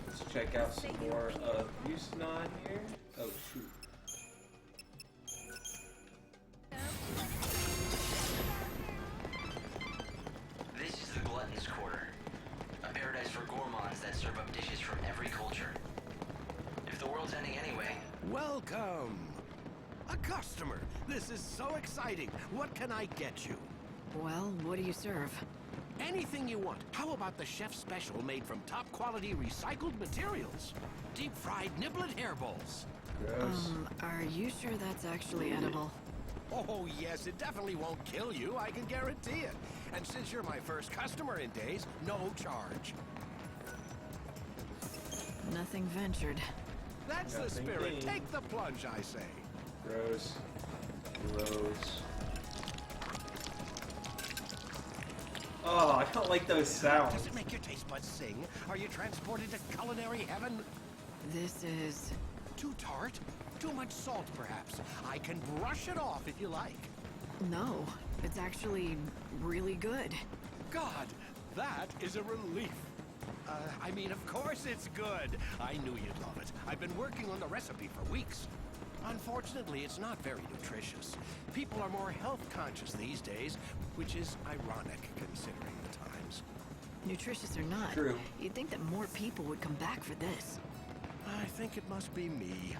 Let's check out some more of Yusnon here. Oh, shoot. This is the Glutton's Quarter, a paradise for gourmands that serve up dishes from every culture. If the world's ending anyway... Welcome! A customer! This is so exciting. What can I get you? Well, what do you serve? Anything you want. How about the chef's special made from top quality recycled materials? Deep fried niblet hairballs. Are you sure that's actually edible? Oh, yes, it definitely won't kill you, I can guarantee it. And since you're my first customer in days, no charge. Nothing ventured. That's the spirit. Take the plunge, I say. Gross. Gross. Oh, I don't like those sounds. Does it make your taste buds sing? Are you transported to culinary heaven? This is... Too tart? Too much salt, perhaps? I can brush it off if you like. No, it's actually really good. God, that is a relief. I mean, of course it's good. I knew you'd love it. I've been working on the recipe for weeks. Unfortunately, it's not very nutritious. People are more health conscious these days, which is ironic considering the times. Nutritious or not, True. You'd think that more people would come back for this. I think it must be me.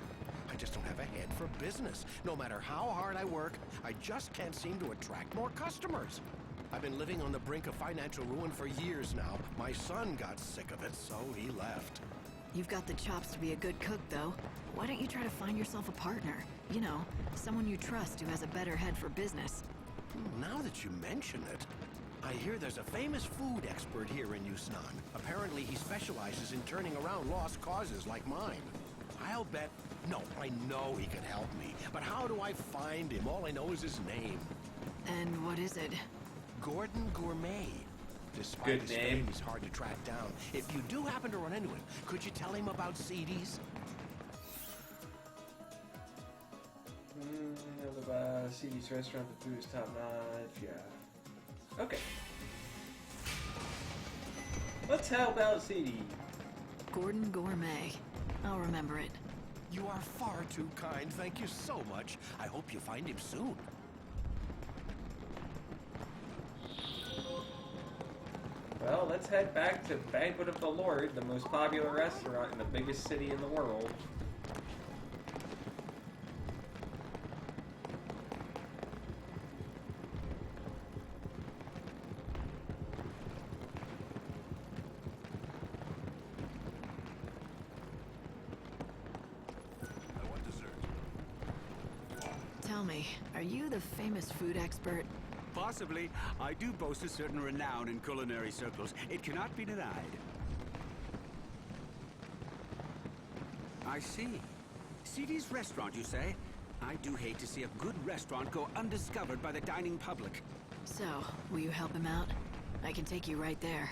I just don't have a head for business. No matter how hard I work, I just can't seem to attract more customers. I've been living on the brink of financial ruin for years now. My son got sick of it, so he left. You've got the chops to be a good cook, though. Why don't you try to find yourself a partner? You know, someone you trust who has a better head for business. Now that you mention it, I hear there's a famous food expert here in Yusnan. Apparently he specializes in turning around lost causes like mine. I'll bet... No, I know he can help me. But how do I find him? All I know is his name. And what is it? Gordon Gourmet. Despite Good his name. fame, he's hard to track down. If you do happen to run into him, could you tell him about CDs? CD's restaurant, the food is top notch, yeah. Okay. Let's help out CD. Gordon Gourmet. I'll remember it. You are far too kind. Thank you so much. I hope you find him soon. Well, let's head back to Banquet of the Lord, the most popular restaurant in the biggest city in the world. Tell me, are you the famous food expert? Possibly. I do boast a certain renown in culinary circles. It cannot be denied. I see. CD's restaurant, you say? I do hate to see a good restaurant go undiscovered by the dining public. So, will you help him out? I can take you right there.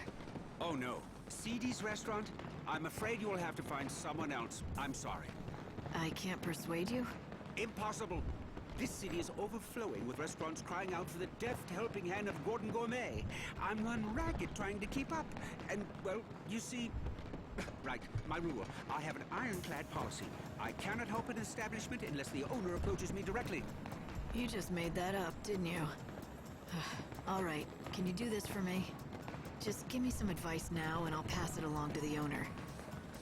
Oh no. CD's restaurant? I'm afraid you will have to find someone else. I'm sorry. I can't persuade you? Impossible. This city is overflowing with restaurants crying out for the deft helping hand of Gordon Gourmet. I'm run ragged trying to keep up. And, well, you see... Right, my rule. I have an ironclad policy. I cannot help an establishment unless the owner approaches me directly. You just made that up, didn't you? All right, can you do this for me? Just give me some advice now and I'll pass it along to the owner.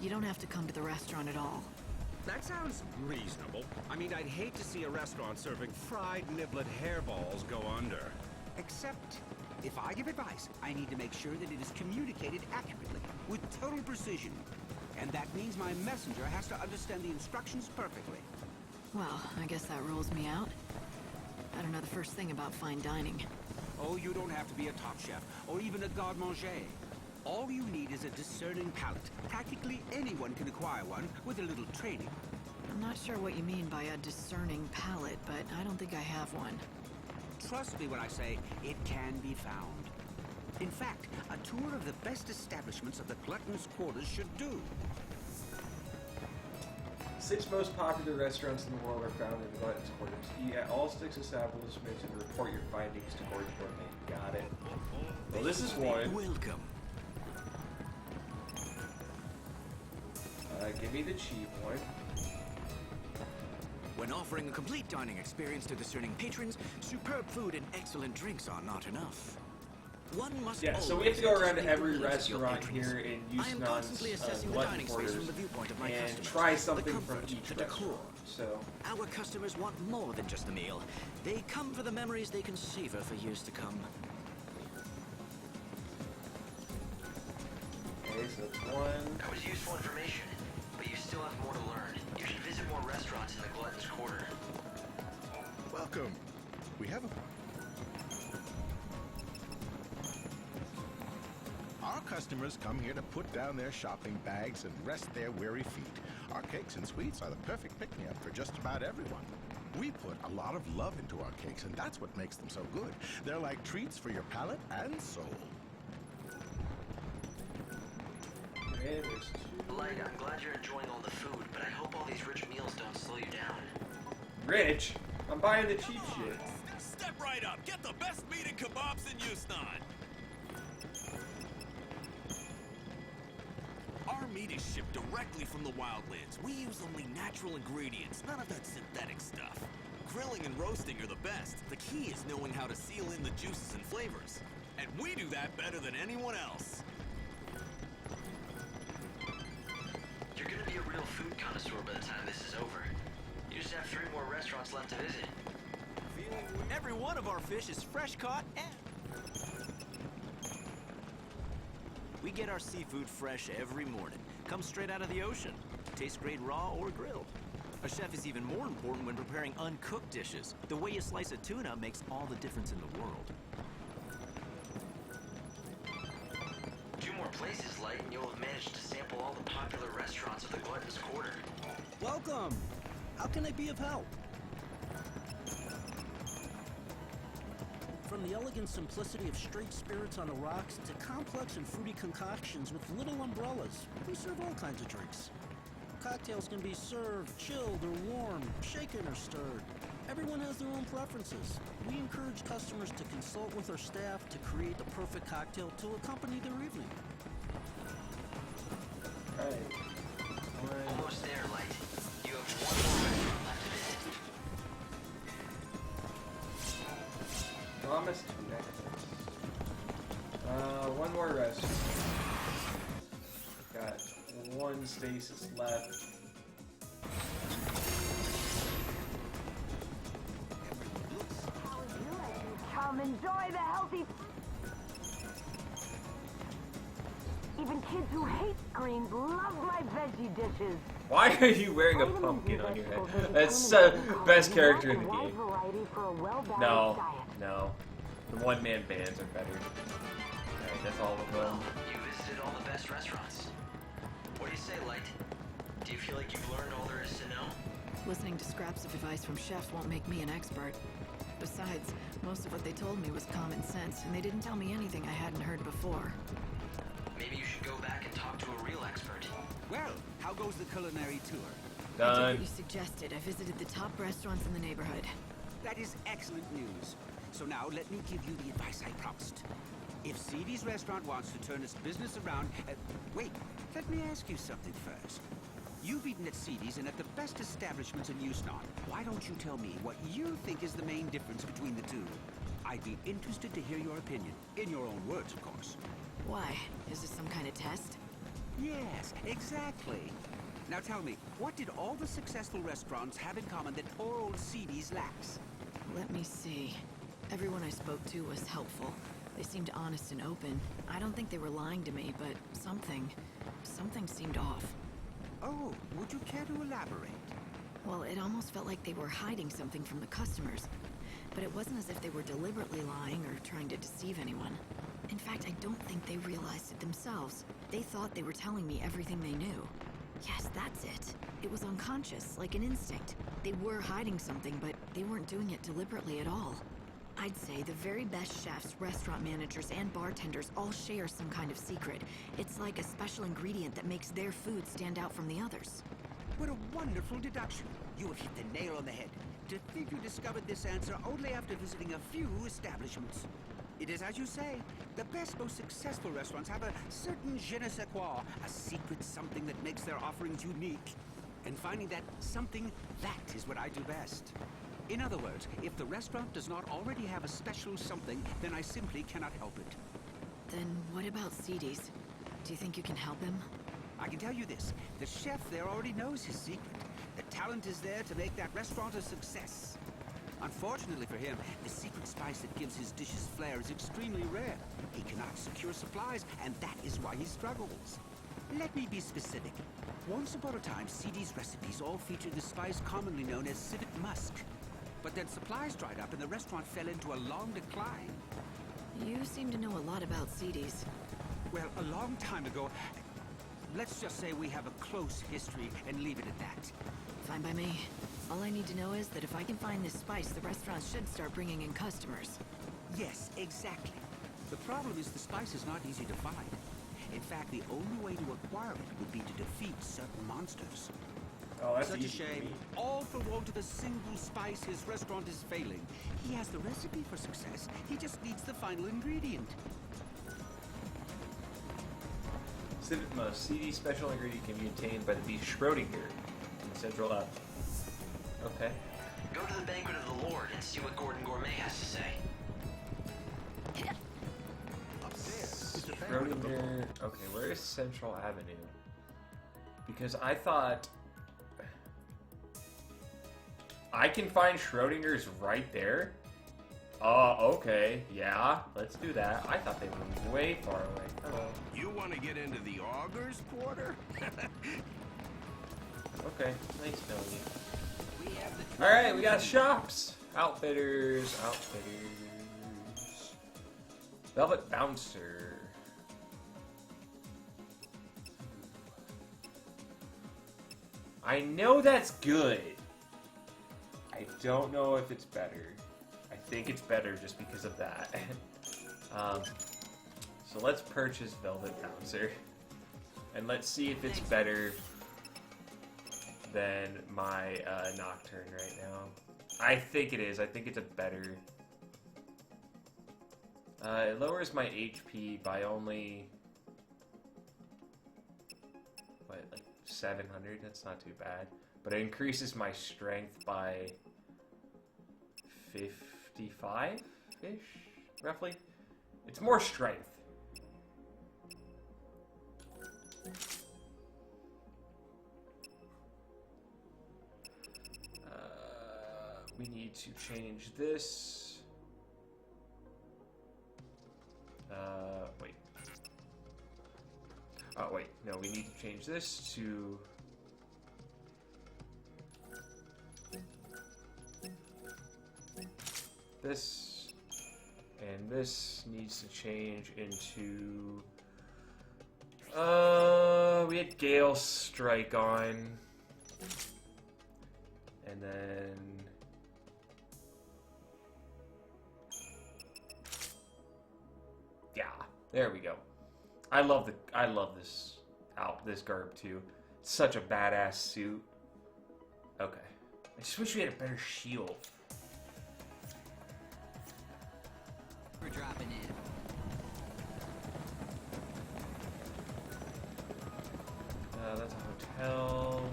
You don't have to come to the restaurant at all. That sounds reasonable. I mean, I'd hate to see a restaurant serving fried niblet hairballs go under. Except, if I give advice, I need to make sure that it is communicated accurately, with total precision. And that means my messenger has to understand the instructions perfectly. Well, I guess that rules me out. I don't know the first thing about fine dining. Oh, you don't have to be a top chef, or even a garde-manger. All you need is a discerning palate. Practically anyone can acquire one with a little training. I'm not sure what you mean by a discerning palate, but I don't think I have one. Trust me when I say it can be found. In fact, a tour of the best establishments of the Glutton's Quarters should do. 6 most popular restaurants in the world are found in the Glutton's Quarters. Eat at all 6 establishments and report your findings to Gordon Gourmet. Got it. Well, this is one. Welcome. Give me the cheap one. When offering a complete dining experience to discerning patrons, superb food and excellent drinks are not enough. One must Yeah, so we have to go around to every restaurant here in Yusnan's Glutton Quarters and try something from each restaurant. So Our customers want more than just a meal. They come for the memories they can savor for years to come. okay, so that's one. That was useful information, but you still have more to learn. You should visit more restaurants in the Glutton's Quarter. Welcome. We have a... Our customers come here to put down their shopping bags and rest their weary feet. Our cakes and sweets are the perfect pick-me-up for just about everyone. We put a lot of love into our cakes, and that's what makes them so good. They're like treats for your palate and soul. Okay, there's two. Light, I'm glad you're enjoying all the food, but I hope all these rich meals don't slow you down. Rich? I'm buying the cheap shit. Step right up. Get the best meat and kebabs in XIII. Our meat is shipped directly from the wildlands. We use only natural ingredients, none of that synthetic stuff. Grilling and roasting are the best. The key is knowing how to seal in the juices and flavors. And we do that better than anyone else. You're gonna be a real food connoisseur by the time this is over. You just have 3 more restaurants left to visit. Every one of our fish is fresh caught and... We get our seafood fresh every morning. Comes straight out of the ocean. Tastes great raw or grilled. A chef is even more important when preparing uncooked dishes. The way you slice a tuna makes all the difference in the world. 2 more places, Light, and you'll have managed to sample all the popular restaurants of the Glutton's Quarter. Welcome! How can I be of help? From the elegant simplicity of straight spirits on the rocks to complex and fruity concoctions with little umbrellas, we serve all kinds of drinks. Cocktails can be served chilled or warm, shaken or stirred. Everyone has their own preferences. We encourage customers to consult with our staff to create the perfect cocktail to accompany their evening. Almost there, Light. You have 1 more restaurant left to visit. Promise to next. 1 more restaurant. Got 1 stasis left. Come enjoy the healthy... Even kids who hate greens love my veggie dishes. Why are you wearing a pumpkin on your head? That's best character in the game. No, no. The one-man bands are better. Alright, that's all of them. You visited all the best restaurants. What do you say, Light? Do you feel like you've learned all there is to know? Listening to scraps of advice from chefs won't make me an expert. Besides, most of what they told me was common sense, and they didn't tell me anything I hadn't heard before. Maybe you should go back and talk to a real expert. Well, how goes the culinary tour? I did what you suggested. I visited the top restaurants in the neighborhood. That is excellent news. So now let me give you the advice I promised. If XIII's restaurant wants to turn its business around... wait, let me ask you something first. You've eaten at XIII's and at the best establishments in XIII. Why don't you tell me what you think is the main difference between the two? I'd be interested to hear your opinion. In your own words, of course. Why? Is this some kind of test? Yes, exactly. Now tell me, what did all the successful restaurants have in common that poor old XIII's lacks? Let me see. Everyone I spoke to was helpful. They seemed honest and open. I don't think they were lying to me, but something seemed off. Oh, would you care to elaborate? Well, it almost felt like they were hiding something from the customers. But it wasn't as if they were deliberately lying or trying to deceive anyone. In fact, I don't think they realized it themselves. They thought they were telling me everything they knew. Yes, that's it. It was unconscious, like an instinct. They were hiding something, but they weren't doing it deliberately at all. I'd say the very best chefs, restaurant managers, and bartenders all share some kind of secret. It's like a special ingredient that makes their food stand out from the others. What a wonderful deduction. You have hit the nail on the head. To think you discovered this answer only after visiting a few establishments. It is as you say. The best, most successful restaurants have a certain je ne sais quoi, a secret something that makes their offerings unique. And finding that something, that is what I do best. In other words, if the restaurant does not already have a special something, then I simply cannot help it. Then what about XIII's? Do you think you can help him? I can tell you this. The chef there already knows his secret. The talent is there to make that restaurant a success. Unfortunately for him, the secret spice that gives his dishes flair is extremely rare. He cannot secure supplies, and that is why he struggles. Let me be specific. Once upon a time, CD's recipes all featured the spice commonly known as civet musk. But then supplies dried up and the restaurant fell into a long decline. You seem to know a lot about CDs. Well, a long time ago, let's just say we have a close history and leave it at that. Fine by me. All I need to know is that if I can find this spice, the restaurant should start bringing in customers. Yes, exactly. The problem is the spice is not easy to find. In fact, the only way to acquire it would be to defeat certain monsters. Oh, that's such a easy for shame. me. All for want of a single spice, his restaurant is failing. He has the recipe for success. He just needs the final ingredient. Civet Musk. CD special ingredient can be obtained by the beef Schrodinger in Central Lab. Okay. Go to the Banquet of the Lord and see what Gordon Gourmet has to say. Schrodinger. Okay, where is Central Avenue? Because I thought I can find Schrodinger's right there. Okay, yeah, let's do that. I thought they were way far away. Hello. You want to get into the augers, Porter? Okay, nice knowing you. Alright, we got shops. Outfitters. Velvet Bouncer. I know that's good. I don't know if it's better. I think it's better just because of that. So let's purchase Velvet Bouncer. And let's see if it's better than my Nocturne right now. I think it is. I think it's a better... it lowers my HP by only... what, like 700? That's not too bad. But it increases my strength by 55-ish, roughly. It's more strength. We need to change this. Wait. Oh, wait. No, we need to change this to... this. And this needs to change into... we had Gale Strike on. And then... yeah, there we go. I love this garb too. It's such a badass suit. Okay. I just wish we had a better shield. We're dropping in. That's a hotel.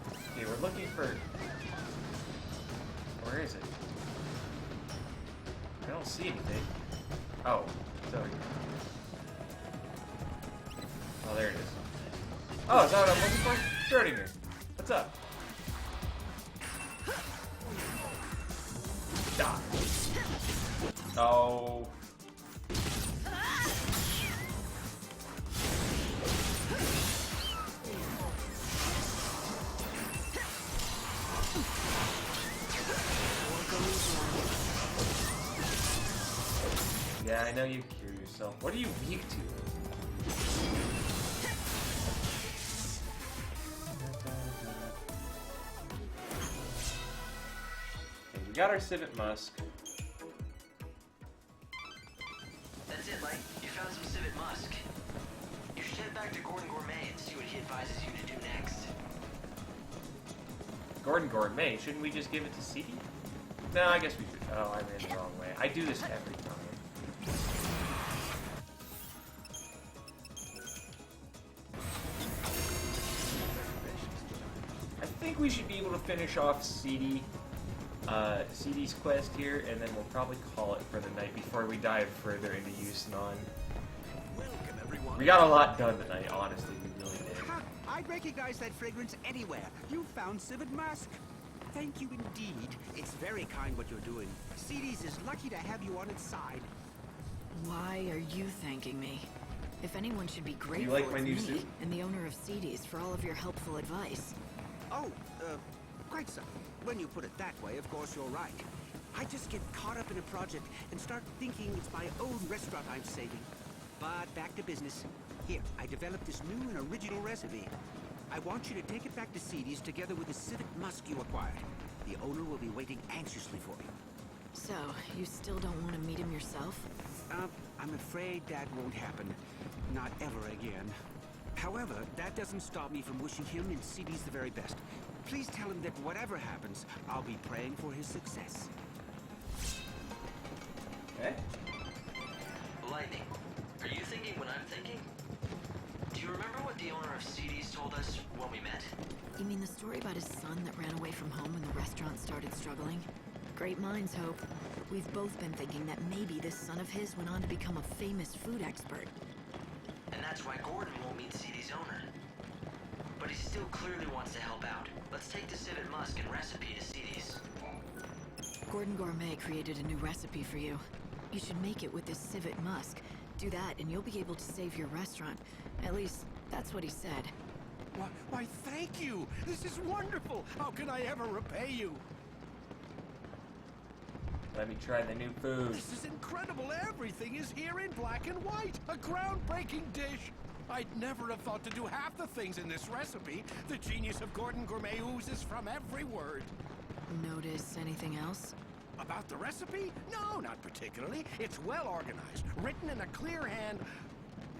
Okay, we're looking for... where is it? I don't see anything. Oh, sorry. Oh, there it is. Oh, is that what I'm looking for? Schrodinger. What's up? Die. Oh. Yeah, I know you cure yourself. What are you weak to? Okay, we got our Civet Musk. That's it, Light. You found some Civet Musk. You should head back to Gordon Gourmet and see what he advises you to do next. Gordon Gourmet? Shouldn't we just give it to CD? No, I guess we should. Oh, I ran the wrong way. I do this every time. I think we should be able to finish off CD's quest here, and then we'll probably call it for the night before we dive further into Yusnon. We got a lot done tonight, honestly, we really did. I'd recognize that fragrance anywhere. You found Civet Musk. Thank you indeed. It's very kind what you're doing. CD's is lucky to have you on its side. Why are you thanking me? If anyone should be grateful, like my it's new me suit? and the owner of CD's for all of your helpful advice. Oh, quite so. When you put it that way, of course you're right. I just get caught up in a project and start thinking it's my own restaurant I'm saving. But back to business. Here, I developed this new and original recipe. I want you to take it back to CD's together with the Civet Musk you acquired. The owner will be waiting anxiously for you. So, you still don't want to meet him yourself? I'm afraid that won't happen. Not ever again. However, that doesn't stop me from wishing him and CD's the very best. Please tell him that whatever happens, I'll be praying for his success. Okay. Lightning, are you thinking what I'm thinking? Do you remember what the owner of CD's told us when we met? You mean the story about his son that ran away from home when the restaurant started struggling? Great minds hope. We've both been thinking that maybe this son of his went on to become a famous food expert. And that's why Gordon won't meet CD's owner. But he still clearly wants to help out. Let's take the Civet Musk and recipe to CD's. Gordon Gourmet created a new recipe for you. You should make it with this Civet Musk. Do that and you'll be able to save your restaurant. At least, that's what he said. Why, thank you! This is wonderful! How can I ever repay you? Let me try the new food. This is incredible! Everything is here in black and white! A groundbreaking dish! I'd never have thought to do half the things in this recipe. The genius of Gordon Gourmet oozes from every word. Notice anything else? About the recipe? No, not particularly. It's well organized, written in a clear hand.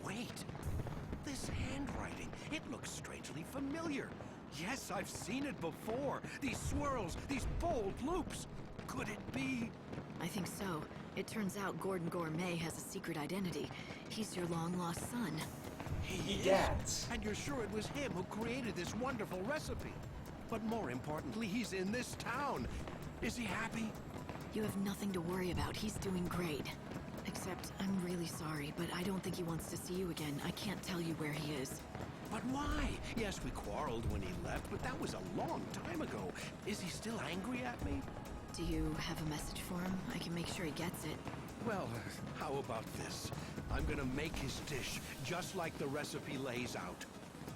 Wait. This handwriting, it looks strangely familiar. Yes, I've seen it before. These swirls, these bold loops. Could it be? I think so. It turns out Gordon Gourmet has a secret identity. He's your long-lost son. He is. And you're sure it was him who created this wonderful recipe? But more importantly, he's in this town. Is he happy? You have nothing to worry about. He's doing great. Except, I'm really sorry, but I don't think he wants to see you again. I can't tell you where he is. But why? Yes, we quarreled when he left, but that was a long time ago. Is he still angry at me? Do you have a message for him? I can make sure he gets it. Well, how about this? I'm gonna make his dish just like the recipe lays out.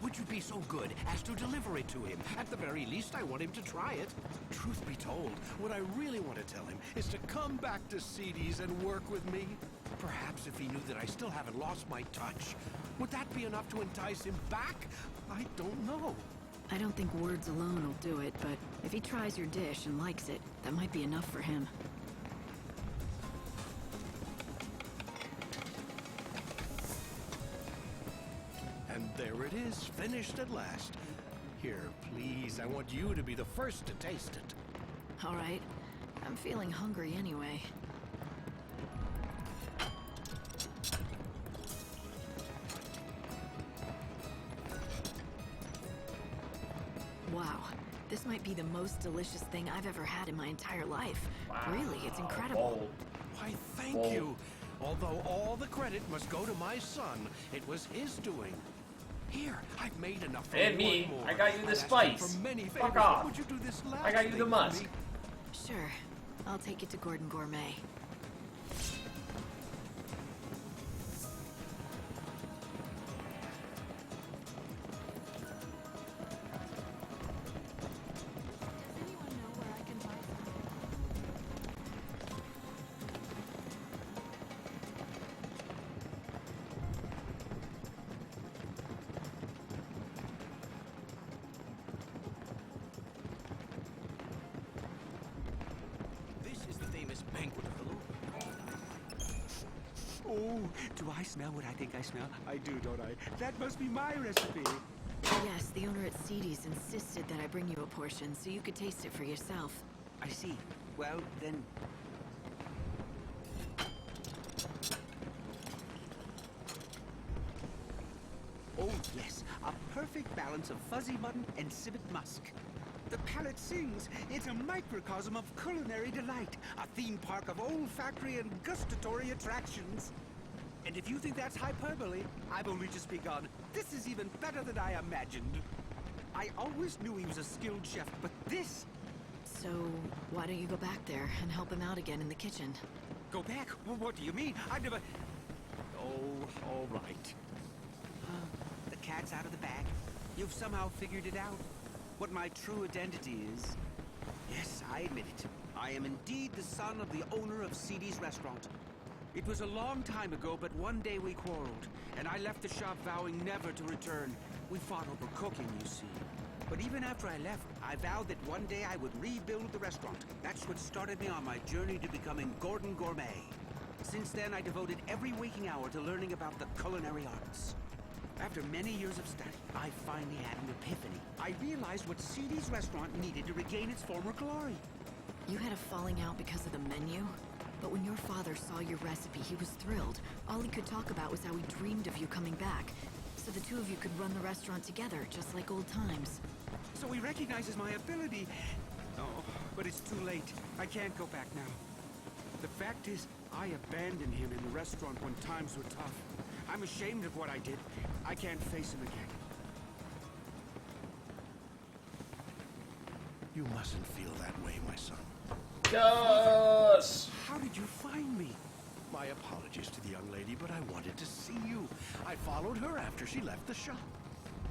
Would you be so good as to deliver it to him? At the very least, I want him to try it. Truth be told, what I really want to tell him is to come back to CD's and work with me. Perhaps if he knew that I still haven't lost my touch. Would that be enough to entice him back? I don't know. I don't think words alone will do it, but if he tries your dish and likes it, that might be enough for him. And there it is, finished at last. Here, please, I want you to be the first to taste it. All right. I'm feeling hungry anyway. Wow. This might be the most delicious thing I've ever had in my entire life. Wow. Really, it's incredible. Why, thank you. Although all the credit must go to my son, it was his doing. Here, I've made enough for And me. one more. I got you the I've asked spice. for many Fuck favors. off. Would you do this last I got you thing the for musk. me? Sure. I'll take it to Gordon Gourmet. This is the famous banquet hall. Oh, do I smell what I think I smell? I do, don't I? That must be my recipe. Yes, the owner at CD's insisted that I bring you a portion so you could taste it for yourself. I see. Well, then... Oh, yes. A perfect balance of fuzzy mutton and civet musk. The palate sings. It's a microcosm of culinary delight. A theme park of olfactory and gustatory attractions. And if you think that's hyperbole, I've only just begun. This is even better than I imagined. I always knew he was a skilled chef, but this... So, why don't you go back there and help him out again in the kitchen? Go back? Well, what do you mean? I've never... Oh, all right. The cat's out of the bag. You've somehow figured it out. What my true identity is. Yes, I admit it. I am indeed the son of the owner of XIII's restaurant. It was a long time ago, but one day we quarreled, and I left the shop vowing never to return. We fought over cooking, you see. But even after I left, I vowed that one day I would rebuild the restaurant. That's what started me on my journey to becoming Gordon Gourmet. Since then, I devoted every waking hour to learning about the culinary arts. After many years of study, I finally had an epiphany. I realized what XIII's restaurant needed to regain its former glory. You had a falling out because of the menu? But when your father saw your recipe, he was thrilled. All he could talk about was how he dreamed of you coming back. So the two of you could run the restaurant together, just like old times. So he recognizes my ability. Oh, but it's too late. I can't go back now. The fact is, I abandoned him in the restaurant when times were tough. I'm ashamed of what I did. I can't face him again. You mustn't feel that way, my son. Yes! How did you find me? My apologies to the young lady, but I wanted to see you. I followed her after she left the shop.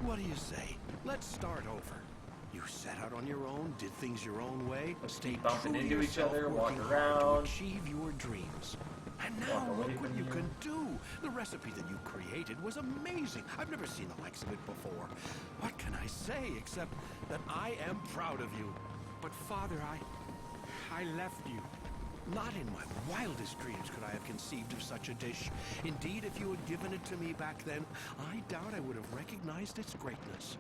What do you say? Let's start over. You set out on your own, did things your own way, stayed bumping true to into each yourself, other, working walk hard to around. achieve your dreams. And now Walk away look what from you you. can do. The recipe that you created was amazing. I've never seen the likes of it before. What can I say except that I am proud of you? But Father, I left you. Not in my wildest dreams could I have conceived of such a dish. Indeed, if you had given it to me back then, I doubt I would have recognized its greatness.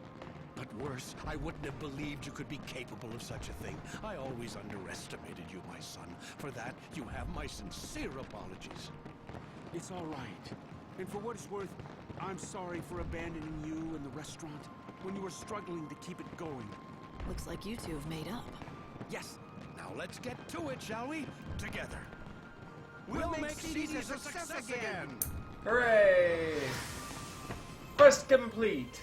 But worse, I wouldn't have believed you could be capable of such a thing. I always underestimated you, my son. For that, you have my sincere apologies. It's all right. And for what it's worth, I'm sorry for abandoning you and the restaurant when you were struggling to keep it going. Looks like you two have made up. Yes. Now let's get to it, shall we? Together. We'll make XIII's a success again! Hooray! Quest complete!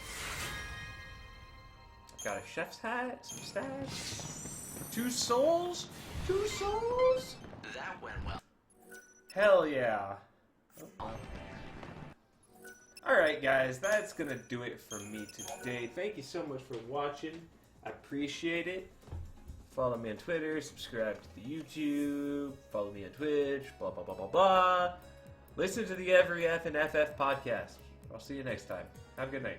Got a chef's hat, some stats, 2 souls? 2 souls? That went well. Hell yeah. Alright guys, that's gonna do it for me today. Thank you so much for watching. I appreciate it. Follow me on Twitter, subscribe to the YouTube, follow me on Twitch, blah blah blah blah blah. Listen to the Every F and FF podcast. I'll see you next time. Have a good night.